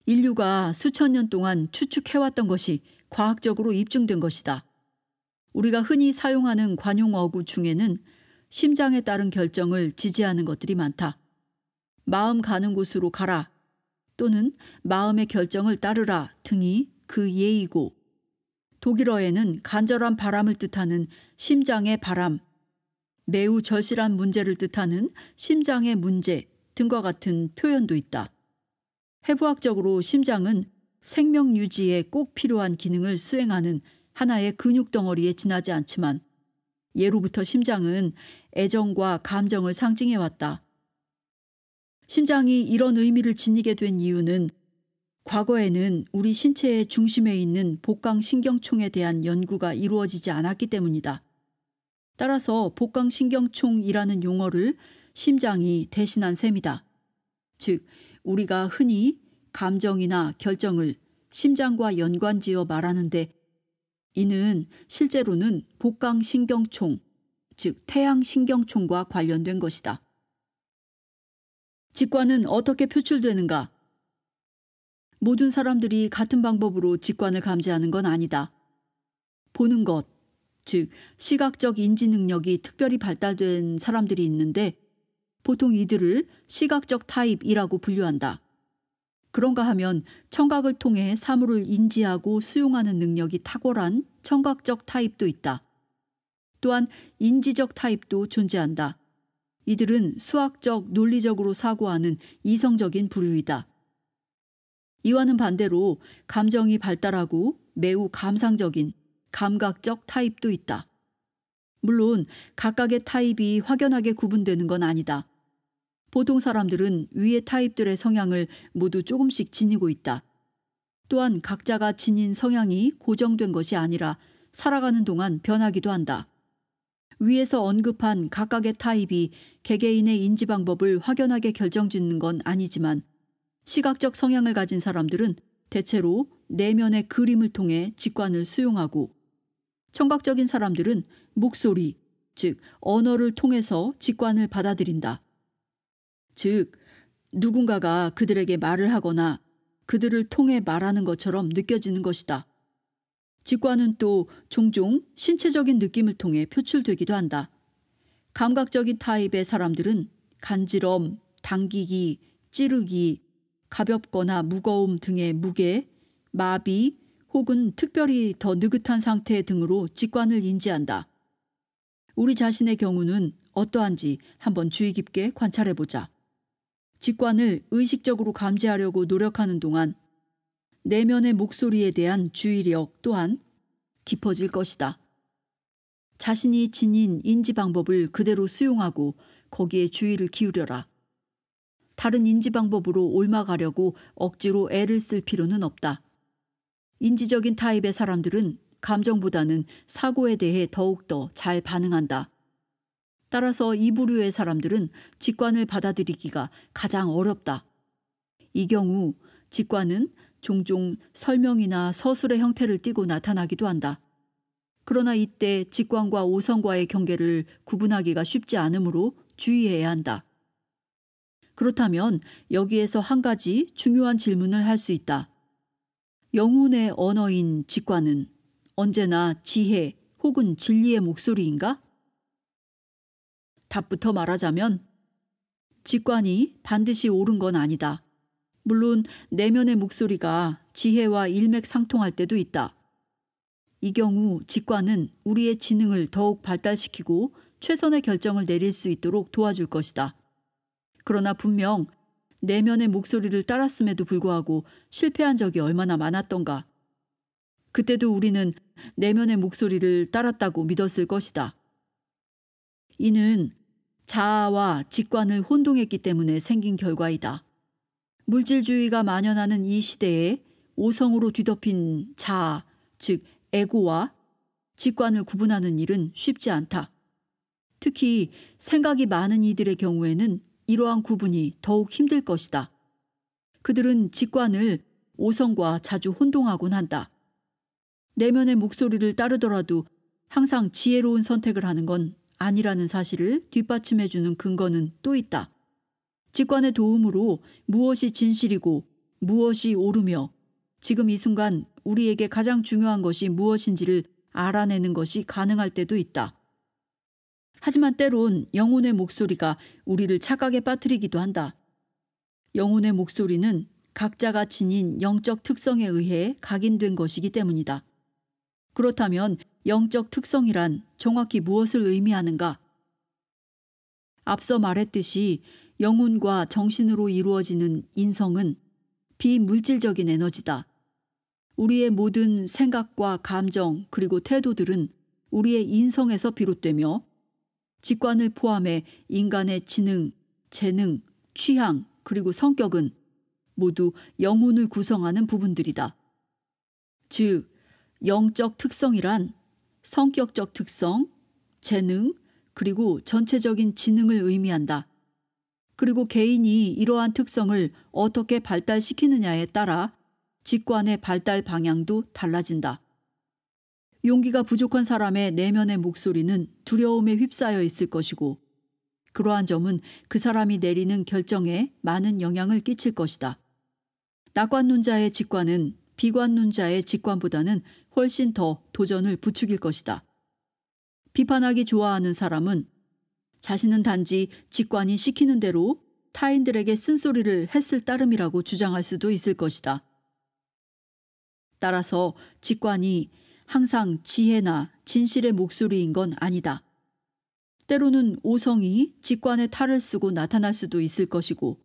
인류가 수천 년 동안 추측해왔던 것이 과학적으로 입증된 것이다. 우리가 흔히 사용하는 관용어구 중에는 심장에 따른 결정을 지지하는 것들이 많다. 마음 가는 곳으로 가라 또는 마음의 결정을 따르라 등이 그 예이고, 독일어에는 간절한 바람을 뜻하는 심장의 바람, 매우 절실한 문제를 뜻하는 심장의 문제 등과 같은 표현도 있다. 해부학적으로 심장은 생명 유지에 꼭 필요한 기능을 수행하는 하나의 근육 덩어리에 지나지 않지만 예로부터 심장은 애정과 감정을 상징해왔다. 심장이 이런 의미를 지니게 된 이유는 과거에는 우리 신체의 중심에 있는 복강신경총에 대한 연구가 이루어지지 않았기 때문이다. 따라서 복강신경총이라는 용어를 심장이 대신한 셈이다. 즉, 우리가 흔히 감정이나 결정을 심장과 연관지어 말하는데 이는 실제로는 복강신경총, 즉 태양신경총과 관련된 것이다. 직관은 어떻게 표출되는가? 모든 사람들이 같은 방법으로 직관을 감지하는 건 아니다. 보는 것, 즉 시각적 인지 능력이 특별히 발달된 사람들이 있는데 보통 이들을 시각적 타입이라고 분류한다. 그런가 하면 청각을 통해 사물을 인지하고 수용하는 능력이 탁월한 청각적 타입도 있다. 또한 인지적 타입도 존재한다. 이들은 수학적, 논리적으로 사고하는 이성적인 부류이다. 이와는 반대로 감정이 발달하고 매우 감상적인 감각적 타입도 있다. 물론 각각의 타입이 확연하게 구분되는 건 아니다. 보통 사람들은 위의 타입들의 성향을 모두 조금씩 지니고 있다. 또한 각자가 지닌 성향이 고정된 것이 아니라 살아가는 동안 변하기도 한다. 위에서 언급한 각각의 타입이 개개인의 인지 방법을 확연하게 결정짓는 건 아니지만 시각적 성향을 가진 사람들은 대체로 내면의 그림을 통해 직관을 수용하고 청각적인 사람들은 목소리, 즉 언어를 통해서 직관을 받아들인다. 즉 누군가가 그들에게 말을 하거나 그들을 통해 말하는 것처럼 느껴지는 것이다. 직관은 또 종종 신체적인 느낌을 통해 표출되기도 한다. 감각적인 타입의 사람들은 간지럼, 당기기, 찌르기, 가볍거나 무거움 등의 무게, 마비 혹은 특별히 더 느긋한 상태 등으로 직관을 인지한다. 우리 자신의 경우는 어떠한지 한번 주의 깊게 관찰해보자. 직관을 의식적으로 감지하려고 노력하는 동안 내면의 목소리에 대한 주의력 또한 깊어질 것이다. 자신이 지닌 인지 방법을 그대로 수용하고 거기에 주의를 기울여라. 다른 인지 방법으로 옮아가려고 억지로 애를 쓸 필요는 없다. 인지적인 타입의 사람들은 감정보다는 사고에 대해 더욱더 잘 반응한다. 따라서 이 부류의 사람들은 직관을 받아들이기가 가장 어렵다. 이 경우 직관은 종종 설명이나 서술의 형태를 띠고 나타나기도 한다. 그러나 이때 직관과 오성과의 경계를 구분하기가 쉽지 않으므로 주의해야 한다. 그렇다면 여기에서 한 가지 중요한 질문을 할 수 있다. 영혼의 언어인 직관은 언제나 지혜 혹은 진리의 목소리인가? 답부터 말하자면 직관이 반드시 옳은 건 아니다. 물론 내면의 목소리가 지혜와 일맥상통할 때도 있다. 이 경우 직관은 우리의 지능을 더욱 발달시키고 최선의 결정을 내릴 수 있도록 도와줄 것이다. 그러나 분명 내면의 목소리를 따랐음에도 불구하고 실패한 적이 얼마나 많았던가. 그때도 우리는 내면의 목소리를 따랐다고 믿었을 것이다. 이는 자아와 직관을 혼동했기 때문에 생긴 결과이다. 물질주의가 만연하는 이 시대에 오성으로 뒤덮인 자아, 즉 에고와 직관을 구분하는 일은 쉽지 않다. 특히 생각이 많은 이들의 경우에는 이러한 구분이 더욱 힘들 것이다. 그들은 직관을 오성과 자주 혼동하곤 한다. 내면의 목소리를 따르더라도 항상 지혜로운 선택을 하는 건 아니라는 사실을 뒷받침해주는 근거는 또 있다. 직관의 도움으로 무엇이 진실이고 무엇이 옳으며 지금 이 순간 우리에게 가장 중요한 것이 무엇인지를 알아내는 것이 가능할 때도 있다. 하지만 때론 영혼의 목소리가 우리를 착각에 빠뜨리기도 한다. 영혼의 목소리는 각자가 지닌 영적 특성에 의해 각인된 것이기 때문이다. 그렇다면 영적 특성이란 정확히 무엇을 의미하는가? 앞서 말했듯이 영혼과 정신으로 이루어지는 인성은 비물질적인 에너지다. 우리의 모든 생각과 감정 그리고 태도들은 우리의 인성에서 비롯되며 직관을 포함해 인간의 지능, 재능, 취향 그리고 성격은 모두 영혼을 구성하는 부분들이다. 즉, 영적 특성이란 성격적 특성, 재능, 그리고 전체적인 지능을 의미한다. 그리고 개인이 이러한 특성을 어떻게 발달시키느냐에 따라 직관의 발달 방향도 달라진다. 용기가 부족한 사람의 내면의 목소리는 두려움에 휩싸여 있을 것이고 그러한 점은 그 사람이 내리는 결정에 많은 영향을 끼칠 것이다. 낙관론자의 직관은 비관론자의 직관보다는 훨씬 더 도전을 부추길 것이다. 비판하기 좋아하는 사람은 자신은 단지 직관이 시키는 대로 타인들에게 쓴소리를 했을 따름이라고 주장할 수도 있을 것이다. 따라서 직관이 항상 지혜나 진실의 목소리인 건 아니다. 때로는 오성이 직관의 탈을 쓰고 나타날 수도 있을 것이고,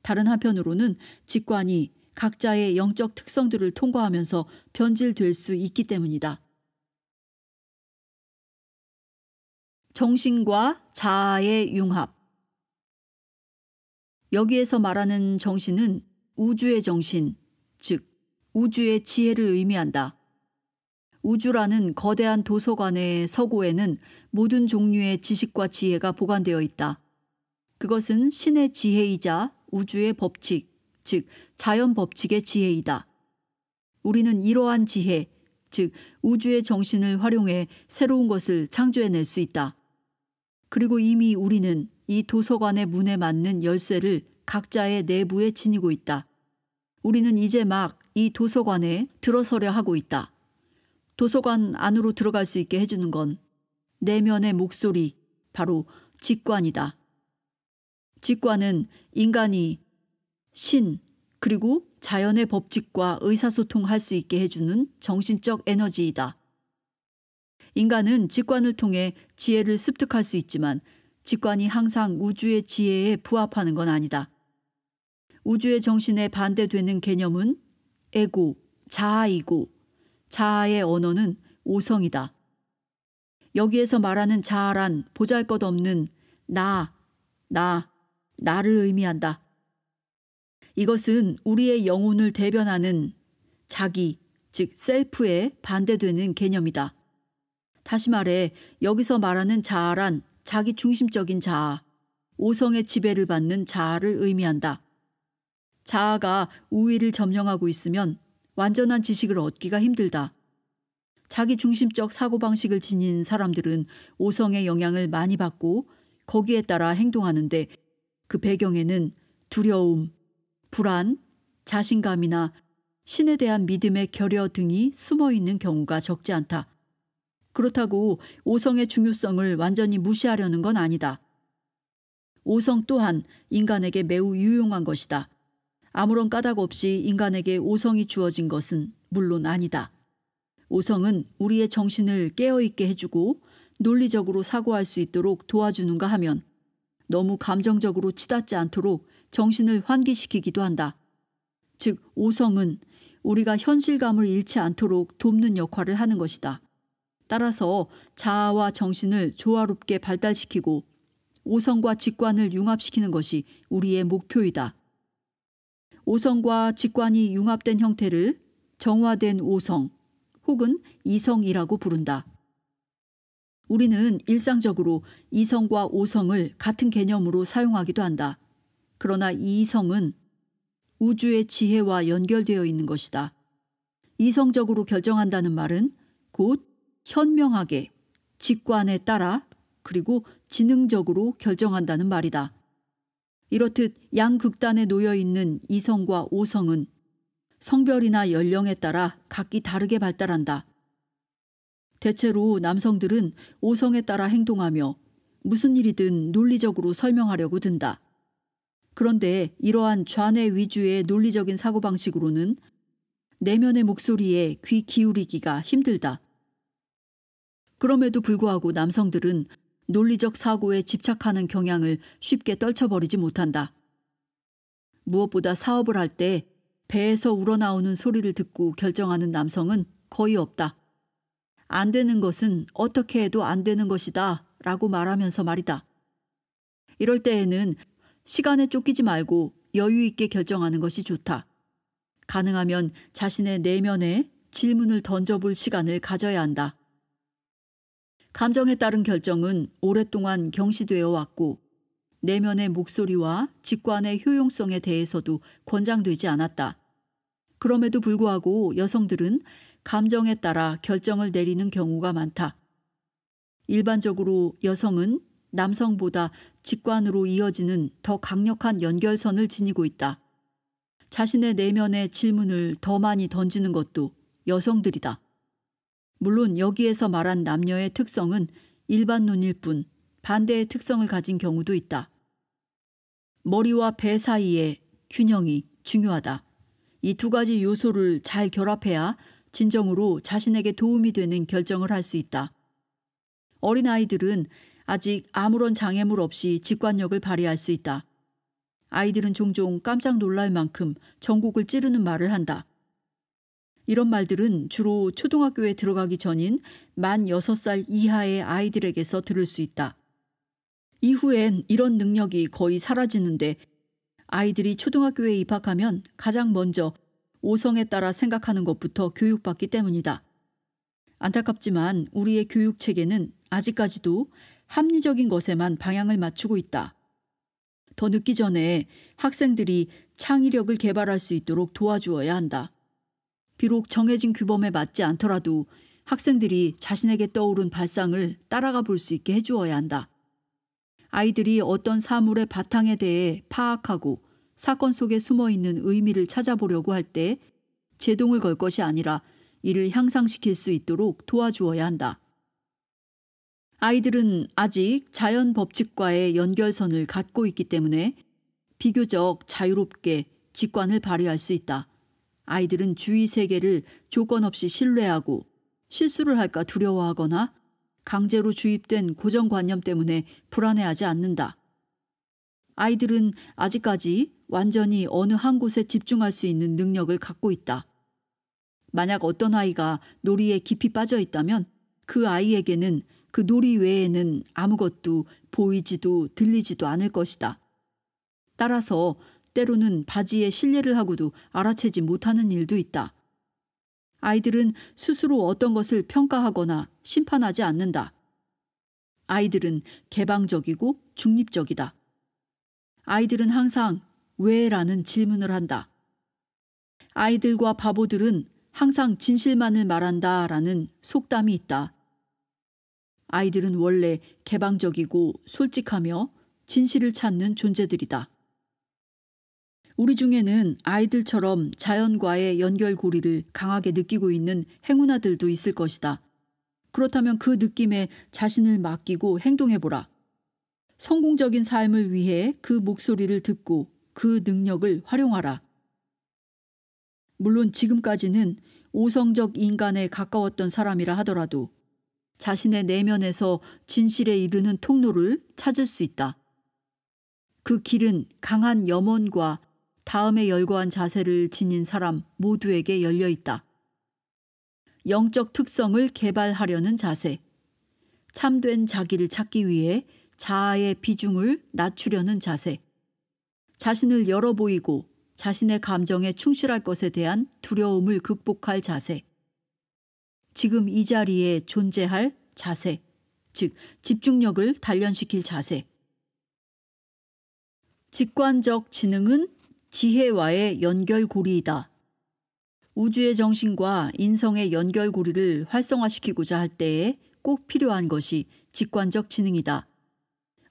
다른 한편으로는 직관이 각자의 영적 특성들을 통과하면서 변질될 수 있기 때문이다. 정신과 자아의 융합. 여기에서 말하는 정신은 우주의 정신, 즉 우주의 지혜를 의미한다. 우주라는 거대한 도서관의 서고에는 모든 종류의 지식과 지혜가 보관되어 있다. 그것은 신의 지혜이자 우주의 법칙, 즉 자연 법칙의 지혜이다. 우리는 이러한 지혜, 즉 우주의 정신을 활용해 새로운 것을 창조해낼 수 있다. 그리고 이미 우리는 이 도서관의 문에 맞는 열쇠를 각자의 내부에 지니고 있다. 우리는 이제 막 이 도서관에 들어서려 하고 있다. 도서관 안으로 들어갈 수 있게 해주는 건 내면의 목소리, 바로 직관이다. 직관은 인간이 신, 그리고 자연의 법칙과 의사소통할 수 있게 해주는 정신적 에너지이다. 인간은 직관을 통해 지혜를 습득할 수 있지만 직관이 항상 우주의 지혜에 부합하는 건 아니다. 우주의 정신에 반대되는 개념은 에고, 자아이고, 자아의 언어는 오성이다. 여기에서 말하는 자아란 보잘것없는 나를 의미한다. 이것은 우리의 영혼을 대변하는 자기, 즉 셀프에 반대되는 개념이다. 다시 말해 여기서 말하는 자아란 자기 중심적인 자아, 오성의 지배를 받는 자아를 의미한다. 자아가 우위를 점령하고 있으면 완전한 지식을 얻기가 힘들다. 자기 중심적 사고방식을 지닌 사람들은 오성의 영향을 많이 받고 거기에 따라 행동하는데 그 배경에는 두려움, 불안, 자신감이나 신에 대한 믿음의 결여 등이 숨어 있는 경우가 적지 않다. 그렇다고 오성의 중요성을 완전히 무시하려는 건 아니다. 오성 또한 인간에게 매우 유용한 것이다. 아무런 까닭 없이 인간에게 오성이 주어진 것은 물론 아니다. 오성은 우리의 정신을 깨어있게 해주고 논리적으로 사고할 수 있도록 도와주는가 하면 너무 감정적으로 치닫지 않도록 정신을 환기시키기도 한다. 즉 오성은 우리가 현실감을 잃지 않도록 돕는 역할을 하는 것이다. 따라서 자아와 정신을 조화롭게 발달시키고 오성과 직관을 융합시키는 것이 우리의 목표이다. 오성과 직관이 융합된 형태를 정화된 오성 혹은 이성이라고 부른다. 우리는 일상적으로 이성과 오성을 같은 개념으로 사용하기도 한다. 그러나 이 이성은 우주의 지혜와 연결되어 있는 것이다. 이성적으로 결정한다는 말은 곧 현명하게, 직관에 따라 그리고 지능적으로 결정한다는 말이다. 이렇듯 양극단에 놓여 있는 이성과 오성은 성별이나 연령에 따라 각기 다르게 발달한다. 대체로 남성들은 오성에 따라 행동하며 무슨 일이든 논리적으로 설명하려고 든다. 그런데 이러한 좌뇌 위주의 논리적인 사고방식으로는 내면의 목소리에 귀 기울이기가 힘들다. 그럼에도 불구하고 남성들은 논리적 사고에 집착하는 경향을 쉽게 떨쳐버리지 못한다. 무엇보다 사업을 할 때 배에서 우러나오는 소리를 듣고 결정하는 남성은 거의 없다. 안 되는 것은 어떻게 해도 안 되는 것이다 라고 말하면서 말이다. 이럴 때에는 시간에 쫓기지 말고 여유 있게 결정하는 것이 좋다. 가능하면 자신의 내면에 질문을 던져볼 시간을 가져야 한다. 감정에 따른 결정은 오랫동안 경시되어 왔고 내면의 목소리와 직관의 효용성에 대해서도 권장되지 않았다. 그럼에도 불구하고 여성들은 감정에 따라 결정을 내리는 경우가 많다. 일반적으로 여성은 남성보다 직관으로 이어지는 더 강력한 연결선을 지니고 있다. 자신의 내면의 질문을 더 많이 던지는 것도 여성들이다. 물론 여기에서 말한 남녀의 특성은 일반론일 뿐 반대의 특성을 가진 경우도 있다. 머리와 배 사이의 균형이 중요하다. 이 두 가지 요소를 잘 결합해야 진정으로 자신에게 도움이 되는 결정을 할 수 있다. 어린아이들은 아직 아무런 장애물 없이 직관력을 발휘할 수 있다. 아이들은 종종 깜짝 놀랄 만큼 전곡을 찌르는 말을 한다. 이런 말들은 주로 초등학교에 들어가기 전인 만 6살 이하의 아이들에게서 들을 수 있다. 이후엔 이런 능력이 거의 사라지는데 아이들이 초등학교에 입학하면 가장 먼저 오성에 따라 생각하는 것부터 교육받기 때문이다. 안타깝지만 우리의 교육 체계는 아직까지도 합리적인 것에만 방향을 맞추고 있다. 더 늦기 전에 학생들이 창의력을 개발할 수 있도록 도와주어야 한다. 비록 정해진 규범에 맞지 않더라도 학생들이 자신에게 떠오른 발상을 따라가 볼 수 있게 해주어야 한다. 아이들이 어떤 사물의 바탕에 대해 파악하고 사건 속에 숨어있는 의미를 찾아보려고 할 때 제동을 걸 것이 아니라 이를 향상시킬 수 있도록 도와주어야 한다. 아이들은 아직 자연 법칙과의 연결선을 갖고 있기 때문에 비교적 자유롭게 직관을 발휘할 수 있다. 아이들은 주위 세계를 조건 없이 신뢰하고 실수를 할까 두려워하거나 강제로 주입된 고정관념 때문에 불안해하지 않는다. 아이들은 아직까지 완전히 어느 한 곳에 집중할 수 있는 능력을 갖고 있다. 만약 어떤 아이가 놀이에 깊이 빠져 있다면 그 아이에게는 그 놀이 외에는 아무것도 보이지도 들리지도 않을 것이다. 따라서 때로는 바지에 실례를 하고도 알아채지 못하는 일도 있다. 아이들은 스스로 어떤 것을 평가하거나 심판하지 않는다. 아이들은 개방적이고 중립적이다. 아이들은 항상 왜?라는 질문을 한다. 아이들과 바보들은 항상 진실만을 말한다라는 속담이 있다. 아이들은 원래 개방적이고 솔직하며 진실을 찾는 존재들이다. 우리 중에는 아이들처럼 자연과의 연결고리를 강하게 느끼고 있는 행운아들도 있을 것이다. 그렇다면 그 느낌에 자신을 맡기고 행동해보라. 성공적인 삶을 위해 그 목소리를 듣고 그 능력을 활용하라. 물론 지금까지는 오성적 인간에 가까웠던 사람이라 하더라도 자신의 내면에서 진실에 이르는 통로를 찾을 수 있다. 그 길은 강한 염원과 다음에 열거한 자세를 지닌 사람 모두에게 열려 있다. 영적 특성을 개발하려는 자세, 참된 자기를 찾기 위해 자아의 비중을 낮추려는 자세, 자신을 열어 보이고 자신의 감정에 충실할 것에 대한 두려움을 극복할 자세, 지금 이 자리에 존재할 자세, 즉 집중력을 단련시킬 자세. 직관적 지능은 지혜와의 연결고리이다. 우주의 정신과 인성의 연결고리를 활성화시키고자 할 때에 꼭 필요한 것이 직관적 지능이다.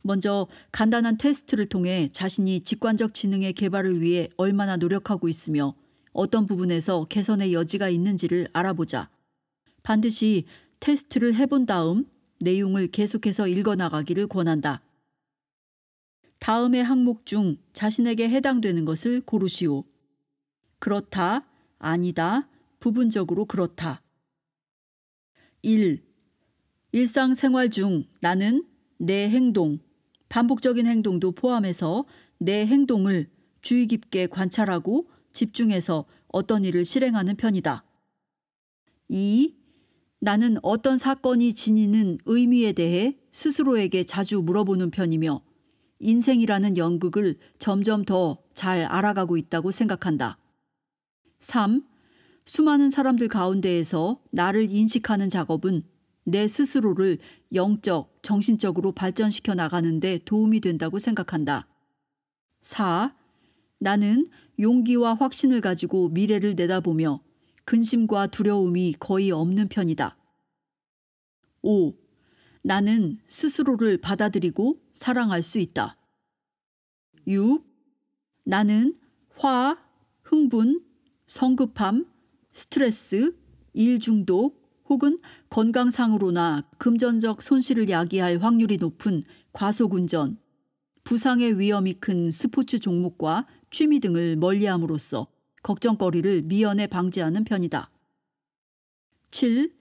먼저 간단한 테스트를 통해 자신이 직관적 지능의 개발을 위해 얼마나 노력하고 있으며 어떤 부분에서 개선의 여지가 있는지를 알아보자. 반드시 테스트를 해본 다음 내용을 계속해서 읽어나가기를 권한다. 다음의 항목 중 자신에게 해당되는 것을 고르시오. 그렇다, 아니다, 부분적으로 그렇다. 1. 일상생활 중 나는 내 행동, 반복적인 행동도 포함해서 내 행동을 주의 깊게 관찰하고 집중해서 어떤 일을 실행하는 편이다. 2. 나는 어떤 사건이 지니는 의미에 대해 스스로에게 자주 물어보는 편이며 인생이라는 연극을 점점 더 잘 알아가고 있다고 생각한다. 3. 수많은 사람들 가운데에서 나를 인식하는 작업은 내 스스로를 영적, 정신적으로 발전시켜 나가는 데 도움이 된다고 생각한다. 4. 나는 용기와 확신을 가지고 미래를 내다보며 근심과 두려움이 거의 없는 편이다. 5. 나는 스스로를 받아들이고 사랑할 수 있다. 6. 나는 화, 흥분, 성급함, 스트레스, 일 중독 혹은 건강상으로나 금전적 손실을 야기할 확률이 높은 과속운전, 부상의 위험이 큰 스포츠 종목과 취미 등을 멀리함으로써 걱정거리를 미연에 방지하는 편이다. 7.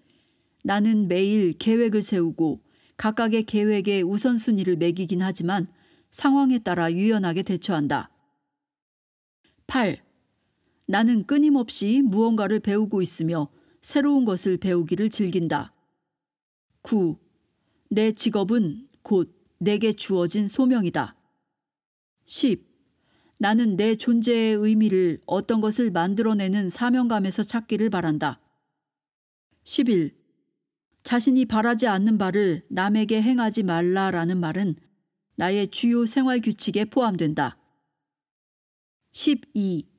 나는 매일 계획을 세우고 각각의 계획에 우선순위를 매기긴 하지만 상황에 따라 유연하게 대처한다. 8. 나는 끊임없이 무언가를 배우고 있으며 새로운 것을 배우기를 즐긴다. 9. 내 직업은 곧 내게 주어진 소명이다. 10. 나는 내 존재의 의미를 어떤 것을 만들어내는 사명감에서 찾기를 바란다. 11. 자신이 바라지 않는 바를 남에게 행하지 말라라는 말은 나의 주요 생활 규칙에 포함된다. 12.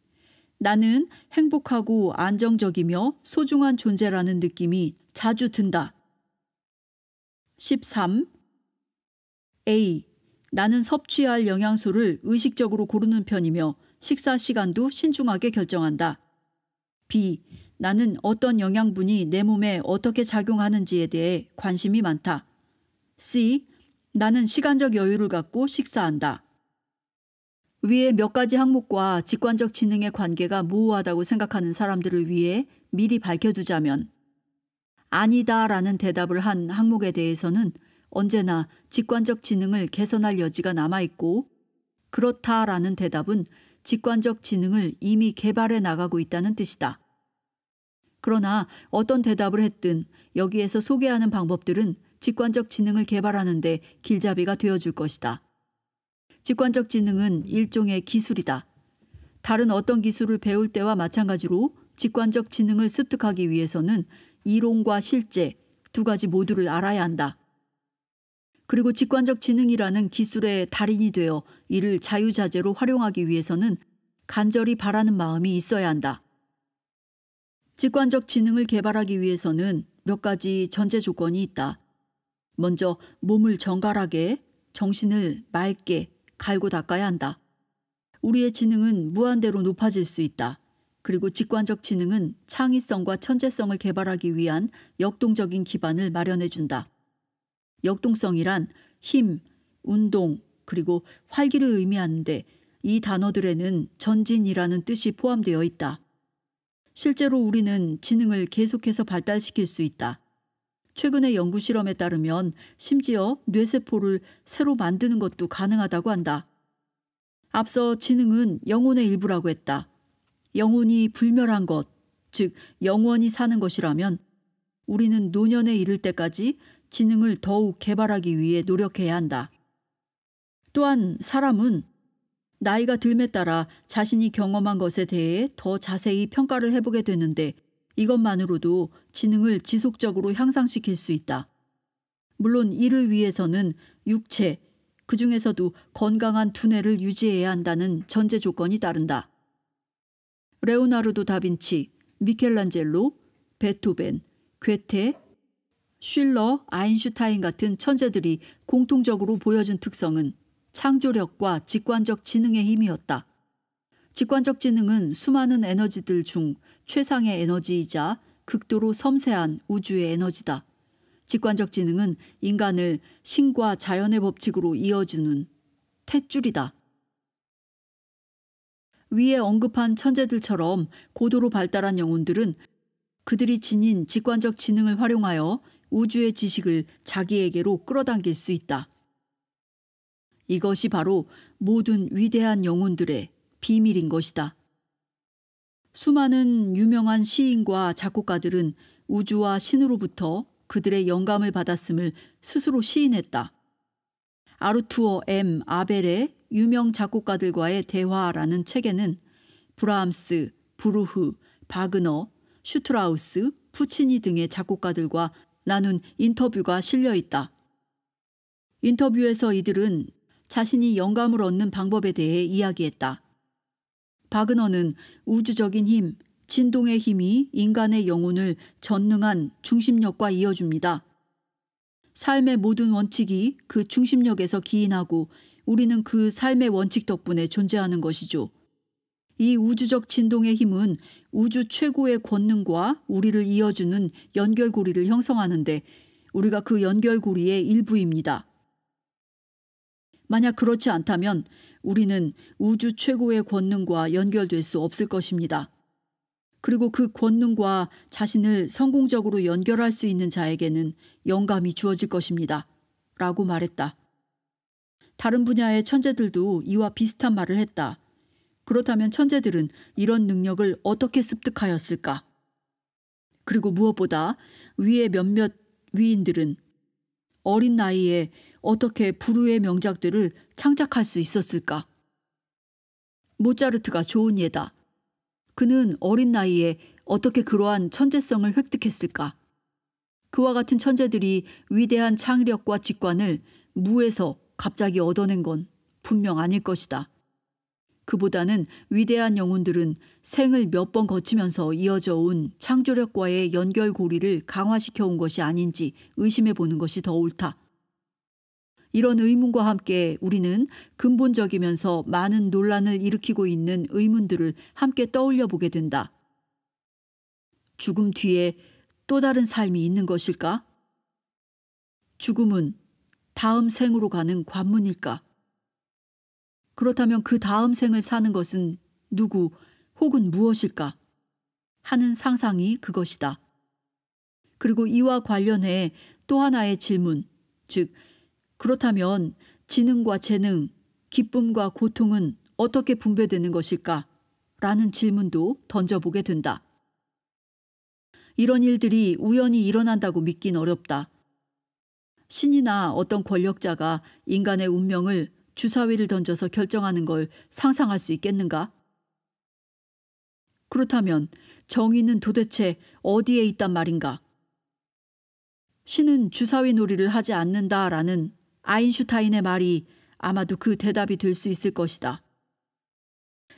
나는 행복하고 안정적이며 소중한 존재라는 느낌이 자주 든다. 13. A. 나는 섭취할 영양소를 의식적으로 고르는 편이며 식사 시간도 신중하게 결정한다. B. 나는 어떤 영양분이 내 몸에 어떻게 작용하는지에 대해 관심이 많다. C. 나는 시간적 여유를 갖고 식사한다. 위의 몇 가지 항목과 직관적 지능의 관계가 모호하다고 생각하는 사람들을 위해 미리 밝혀두자면 아니다라는 대답을 한 항목에 대해서는 언제나 직관적 지능을 개선할 여지가 남아있고 그렇다라는 대답은 직관적 지능을 이미 개발해 나가고 있다는 뜻이다. 그러나 어떤 대답을 했든 여기에서 소개하는 방법들은 직관적 지능을 개발하는 데 길잡이가 되어줄 것이다. 직관적 지능은 일종의 기술이다. 다른 어떤 기술을 배울 때와 마찬가지로 직관적 지능을 습득하기 위해서는 이론과 실제 두 가지 모두를 알아야 한다. 그리고 직관적 지능이라는 기술의 달인이 되어 이를 자유자재로 활용하기 위해서는 간절히 바라는 마음이 있어야 한다. 직관적 지능을 개발하기 위해서는 몇 가지 전제 조건이 있다. 먼저 몸을 정갈하게, 정신을 맑게 갈고 닦아야 한다. 우리의 지능은 무한대로 높아질 수 있다. 그리고 직관적 지능은 창의성과 천재성을 개발하기 위한 역동적인 기반을 마련해준다. 역동성이란 힘, 운동, 그리고 활기를 의미하는데 이 단어들에는 전진이라는 뜻이 포함되어 있다. 실제로 우리는 지능을 계속해서 발달시킬 수 있다. 최근의 연구 실험에 따르면 심지어 뇌세포를 새로 만드는 것도 가능하다고 한다. 앞서 지능은 영혼의 일부라고 했다. 영혼이 불멸한 것, 즉 영원히 사는 것이라면 우리는 노년에 이를 때까지 지능을 더욱 개발하기 위해 노력해야 한다. 또한 사람은 나이가 들매 따라 자신이 경험한 것에 대해 더 자세히 평가를 해보게 되는데 이것만으로도 지능을 지속적으로 향상시킬 수 있다. 물론 이를 위해서는 육체, 그 중에서도 건강한 두뇌를 유지해야 한다는 전제 조건이 따른다. 레오나르도 다빈치, 미켈란젤로, 베토벤, 괴테, 슐러, 아인슈타인 같은 천재들이 공통적으로 보여준 특성은 창조력과 직관적 지능의 힘이었다. 직관적 지능은 수많은 에너지들 중 최상의 에너지이자 극도로 섬세한 우주의 에너지다. 직관적 지능은 인간을 신과 자연의 법칙으로 이어주는 탯줄이다. 위에 언급한 천재들처럼 고도로 발달한 영혼들은 그들이 지닌 직관적 지능을 활용하여 우주의 지식을 자기에게로 끌어당길 수 있다. 이것이 바로 모든 위대한 영혼들의 비밀인 것이다. 수많은 유명한 시인과 작곡가들은 우주와 신으로부터 그들의 영감을 받았음을 스스로 시인했다. 아르투어 M. 아벨의 유명 작곡가들과의 대화라는 책에는 브라함스, 브루흐, 바그너, 슈트라우스, 푸치니 등의 작곡가들과 나눈 인터뷰가 실려 있다. 인터뷰에서 이들은 자신이 영감을 얻는 방법에 대해 이야기했다. 바그너는 우주적인 힘, 진동의 힘이 인간의 영혼을 전능한 중심력과 이어줍니다. 삶의 모든 원칙이 그 중심력에서 기인하고 우리는 그 삶의 원칙 덕분에 존재하는 것이죠. 이 우주적 진동의 힘은 우주 최고의 권능과 우리를 이어주는 연결고리를 형성하는데 우리가 그 연결고리의 일부입니다. 만약 그렇지 않다면 우리는 우주 최고의 권능과 연결될 수 없을 것입니다. 그리고 그 권능과 자신을 성공적으로 연결할 수 있는 자에게는 영감이 주어질 것입니다. 라고 말했다. 다른 분야의 천재들도 이와 비슷한 말을 했다. 그렇다면 천재들은 이런 능력을 어떻게 습득하였을까? 그리고 무엇보다 위의 몇몇 위인들은 어린 나이에 어떻게 불후의 명작들을 창작할 수 있었을까? 모차르트가 좋은 예다. 그는 어린 나이에 어떻게 그러한 천재성을 획득했을까? 그와 같은 천재들이 위대한 창의력과 직관을 무에서 갑자기 얻어낸 건 분명 아닐 것이다. 그보다는 위대한 영혼들은 생을 몇 번 거치면서 이어져 온 창조력과의 연결고리를 강화시켜 온 것이 아닌지 의심해 보는 것이 더 옳다. 이런 의문과 함께 우리는 근본적이면서 많은 논란을 일으키고 있는 의문들을 함께 떠올려 보게 된다. 죽음 뒤에 또 다른 삶이 있는 것일까? 죽음은 다음 생으로 가는 관문일까? 그렇다면 그 다음 생을 사는 것은 누구 혹은 무엇일까? 하는 상상이 그것이다. 그리고 이와 관련해 또 하나의 질문, 즉 그렇다면 지능과 재능, 기쁨과 고통은 어떻게 분배되는 것일까? 라는 질문도 던져보게 된다. 이런 일들이 우연히 일어난다고 믿긴 어렵다. 신이나 어떤 권력자가 인간의 운명을 주사위를 던져서 결정하는 걸 상상할 수 있겠는가? 그렇다면 정의는 도대체 어디에 있단 말인가? 신은 주사위 놀이를 하지 않는다라는 아인슈타인의 말이 아마도 그 대답이 될 수 있을 것이다.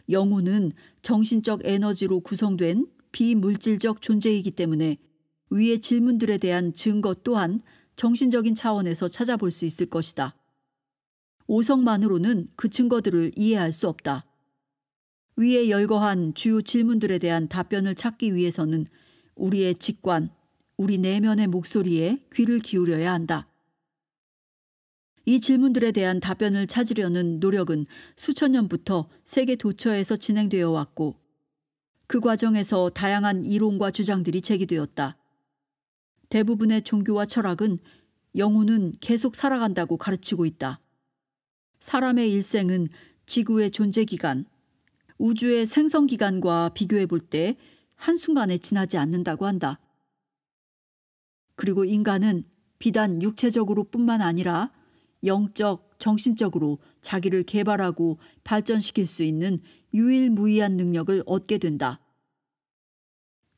영혼은 정신적 에너지로 구성된 비물질적 존재이기 때문에 위의 질문들에 대한 증거 또한 정신적인 차원에서 찾아볼 수 있을 것이다. 오성만으로는 그 증거들을 이해할 수 없다. 위에 열거한 주요 질문들에 대한 답변을 찾기 위해서는 우리의 직관, 우리 내면의 목소리에 귀를 기울여야 한다. 이 질문들에 대한 답변을 찾으려는 노력은 수천 년부터 세계 도처에서 진행되어 왔고 그 과정에서 다양한 이론과 주장들이 제기되었다. 대부분의 종교와 철학은 영혼은 계속 살아간다고 가르치고 있다. 사람의 일생은 지구의 존재기간, 우주의 생성기간과 비교해 볼 때 한순간에 지나지 않는다고 한다. 그리고 인간은 비단 육체적으로 뿐만 아니라 영적, 정신적으로 자기를 개발하고 발전시킬 수 있는 유일무이한 능력을 얻게 된다.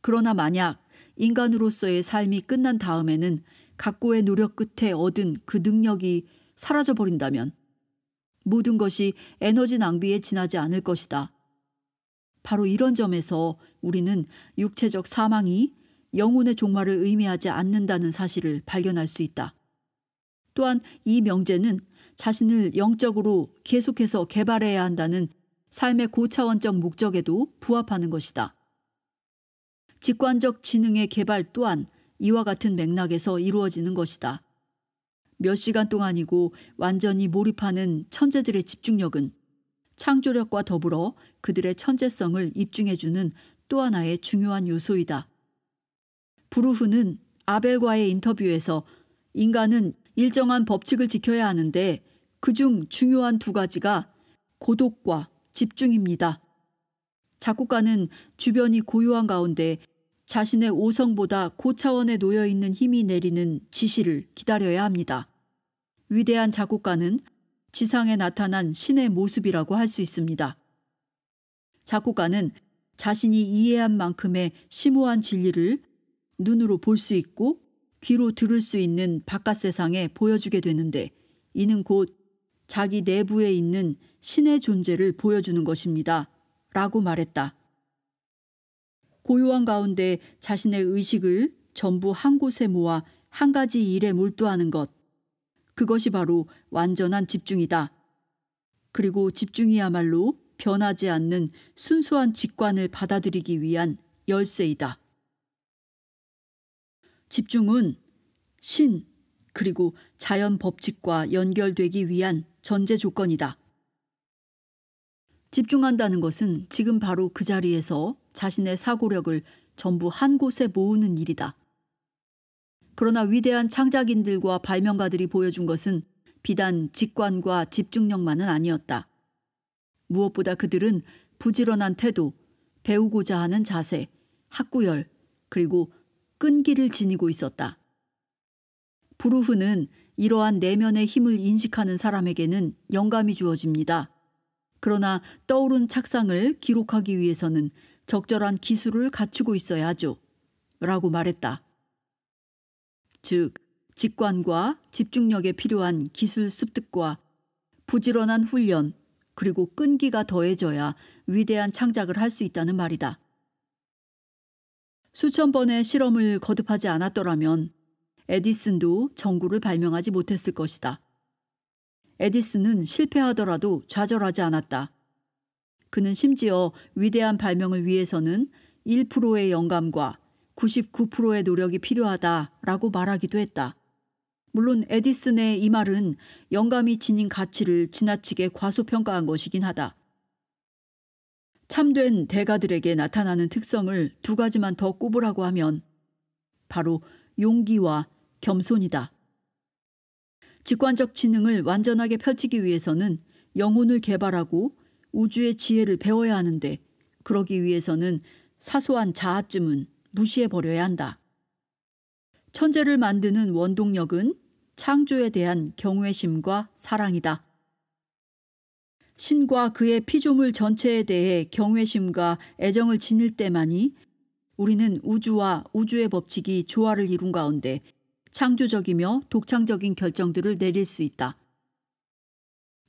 그러나 만약 인간으로서의 삶이 끝난 다음에는 각고의 노력 끝에 얻은 그 능력이 사라져버린다면 모든 것이 에너지 낭비에 지나지 않을 것이다. 바로 이런 점에서 우리는 육체적 사망이 영혼의 종말을 의미하지 않는다는 사실을 발견할 수 있다. 또한 이 명제는 자신을 영적으로 계속해서 개발해야 한다는 삶의 고차원적 목적에도 부합하는 것이다. 직관적 지능의 개발 또한 이와 같은 맥락에서 이루어지는 것이다. 몇 시간 동안이고 완전히 몰입하는 천재들의 집중력은 창조력과 더불어 그들의 천재성을 입증해주는 또 하나의 중요한 요소이다. 브루흐는 아벨과의 인터뷰에서 인간은 일정한 법칙을 지켜야 하는데 그중 중요한 두 가지가 고독과 집중입니다. 작곡가는 주변이 고요한 가운데 자신의 오성보다 고차원에 놓여 있는 힘이 내리는 지시를 기다려야 합니다. 위대한 작곡가는 지상에 나타난 신의 모습이라고 할 수 있습니다. 작곡가는 자신이 이해한 만큼의 심오한 진리를 눈으로 볼 수 있고 귀로 들을 수 있는 바깥 세상에 보여주게 되는데 이는 곧 자기 내부에 있는 신의 존재를 보여주는 것입니다. 라고 말했다. 고요한 가운데 자신의 의식을 전부 한 곳에 모아 한 가지 일에 몰두하는 것. 그것이 바로 완전한 집중이다. 그리고 집중이야말로 변하지 않는 순수한 직관을 받아들이기 위한 열쇠이다. 집중은 신 그리고 자연 법칙과 연결되기 위한 전제 조건이다. 집중한다는 것은 지금 바로 그 자리에서 자신의 사고력을 전부 한 곳에 모으는 일이다. 그러나 위대한 창작인들과 발명가들이 보여준 것은 비단 직관과 집중력만은 아니었다. 무엇보다 그들은 부지런한 태도, 배우고자 하는 자세, 학구열, 그리고 끈기를 지니고 있었다. 브루흐는 이러한 내면의 힘을 인식하는 사람에게는 영감이 주어집니다. 그러나 떠오른 착상을 기록하기 위해서는 적절한 기술을 갖추고 있어야 하죠. 라고 말했다. 즉, 직관과 집중력에 필요한 기술 습득과 부지런한 훈련, 그리고 끈기가 더해져야 위대한 창작을 할 수 있다는 말이다. 수천 번의 실험을 거듭하지 않았더라면 에디슨도 전구를 발명하지 못했을 것이다. 에디슨은 실패하더라도 좌절하지 않았다. 그는 심지어 위대한 발명을 위해서는 1%의 영감과 99%의 노력이 필요하다라고 말하기도 했다. 물론 에디슨의 이 말은 영감이 지닌 가치를 지나치게 과소평가한 것이긴 하다. 참된 대가들에게 나타나는 특성을 두 가지만 더 꼽으라고 하면 바로 용기와 겸손이다. 직관적 지능을 완전하게 펼치기 위해서는 영혼을 개발하고 우주의 지혜를 배워야 하는데 그러기 위해서는 사소한 자아쯤은 무시해버려야 한다. 천재를 만드는 원동력은 창조에 대한 경외심과 사랑이다. 신과 그의 피조물 전체에 대해 경외심과 애정을 지닐 때만이 우리는 우주와 우주의 법칙이 조화를 이룬 가운데 창조적이며 독창적인 결정들을 내릴 수 있다.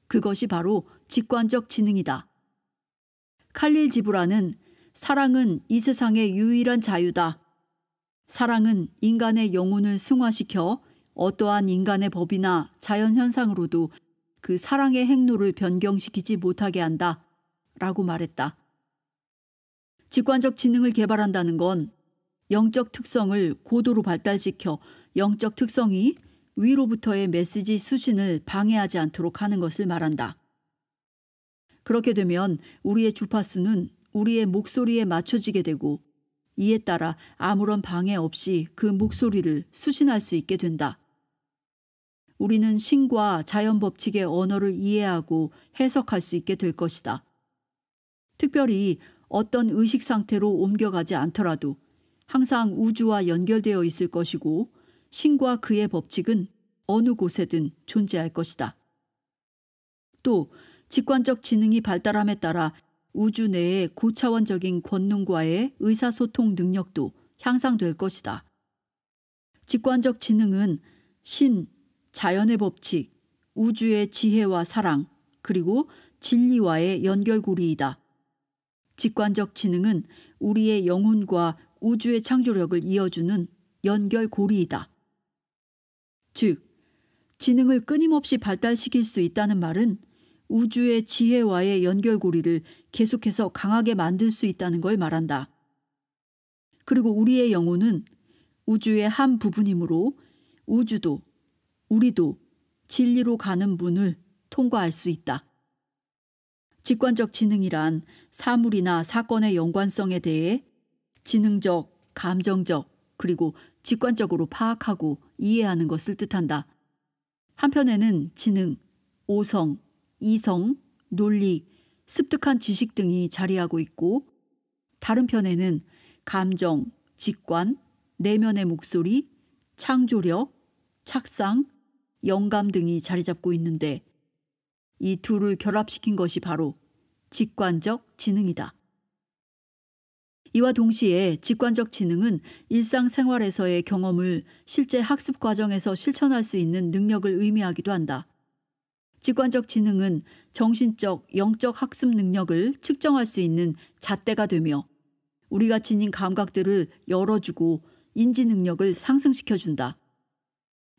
그것이 바로 직관적 지능이다. 칼릴 지브라는 사랑은 이 세상의 유일한 자유다. 사랑은 인간의 영혼을 승화시켜 어떠한 인간의 법이나 자연현상으로도 그 사랑의 행로를 변경시키지 못하게 한다. 라고 말했다. 직관적 지능을 개발한다는 건 영적 특성을 고도로 발달시켜 영적 특성이 위로부터의 메시지 수신을 방해하지 않도록 하는 것을 말한다. 그렇게 되면 우리의 주파수는 우리의 목소리에 맞춰지게 되고 이에 따라 아무런 방해 없이 그 목소리를 수신할 수 있게 된다. 우리는 신과 자연 법칙의 언어를 이해하고 해석할 수 있게 될 것이다. 특별히 어떤 의식 상태로 옮겨가지 않더라도 항상 우주와 연결되어 있을 것이고 신과 그의 법칙은 어느 곳에든 존재할 것이다. 또 직관적 지능이 발달함에 따라 우주 내의 고차원적인 권능과의 의사소통 능력도 향상될 것이다. 직관적 지능은 신, 자연의 법칙, 우주의 지혜와 사랑, 그리고 진리와의 연결고리이다. 직관적 지능은 우리의 영혼과 우주의 창조력을 이어주는 연결고리이다. 즉, 지능을 끊임없이 발달시킬 수 있다는 말은 우주의 지혜와의 연결고리를 계속해서 강하게 만들 수 있다는 걸 말한다. 그리고 우리의 영혼은 우주의 한 부분이므로 우주도 우리도 진리로 가는 문을 통과할 수 있다. 직관적 지능이란 사물이나 사건의 연관성에 대해 지능적, 감정적, 그리고 직관적으로 파악하고 이해하는 것을 뜻한다. 한편에는 지능, 오성, 이성, 논리, 습득한 지식 등이 자리하고 있고 다른 편에는 감정, 직관, 내면의 목소리, 창조력, 착상, 영감 등이 자리 잡고 있는데 이 둘을 결합시킨 것이 바로 직관적 지능이다. 이와 동시에 직관적 지능은 일상생활에서의 경험을 실제 학습 과정에서 실천할 수 있는 능력을 의미하기도 한다. 직관적 지능은 정신적, 영적 학습 능력을 측정할 수 있는 잣대가 되며 우리가 지닌 감각들을 열어주고 인지 능력을 상승시켜준다.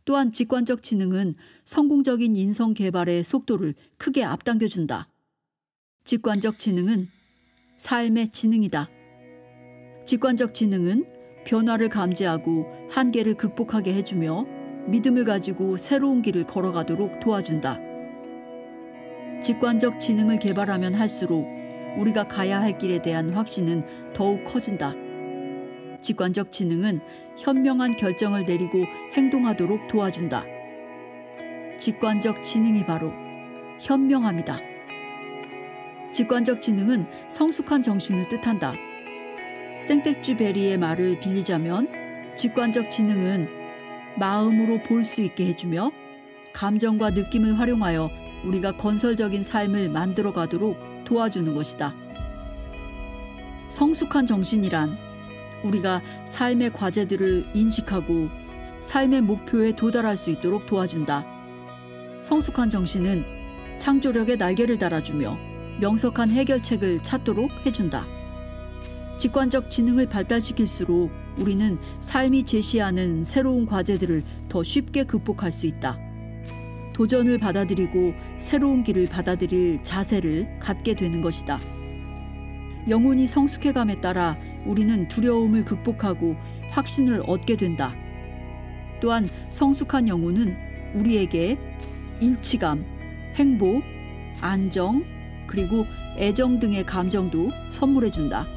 또한 직관적 지능은 성공적인 인성 개발의 속도를 크게 앞당겨준다. 직관적 지능은 삶의 지능이다. 직관적 지능은 변화를 감지하고 한계를 극복하게 해주며 믿음을 가지고 새로운 길을 걸어가도록 도와준다. 직관적 지능을 개발하면 할수록 우리가 가야 할 길에 대한 확신은 더욱 커진다. 직관적 지능은 현명한 결정을 내리고 행동하도록 도와준다. 직관적 지능이 바로 현명함이다. 직관적 지능은 성숙한 정신을 뜻한다. 생텍쥐베리의 말을 빌리자면 직관적 지능은 마음으로 볼 수 있게 해주며 감정과 느낌을 활용하여 우리가 건설적인 삶을 만들어 가도록 도와주는 것이다. 성숙한 정신이란 우리가 삶의 과제들을 인식하고 삶의 목표에 도달할 수 있도록 도와준다. 성숙한 정신은 창조력의 날개를 달아주며 명석한 해결책을 찾도록 해준다. 직관적 지능을 발달시킬수록 우리는 삶이 제시하는 새로운 과제들을 더 쉽게 극복할 수 있다. 도전을 받아들이고 새로운 길을 받아들일 자세를 갖게 되는 것이다. 영혼이 성숙해감에 따라 우리는 두려움을 극복하고 확신을 얻게 된다. 또한 성숙한 영혼은 우리에게 일치감, 행복, 안정, 그리고 애정 등의 감정도 선물해준다.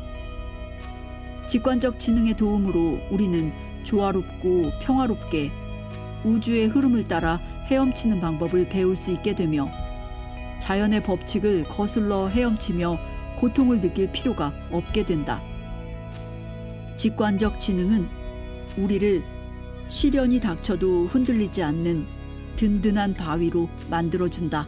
직관적 지능의 도움으로 우리는 조화롭고 평화롭게 우주의 흐름을 따라 헤엄치는 방법을 배울 수 있게 되며 자연의 법칙을 거슬러 헤엄치며 고통을 느낄 필요가 없게 된다. 직관적 지능은 우리를 시련이 닥쳐도 흔들리지 않는 든든한 바위로 만들어준다.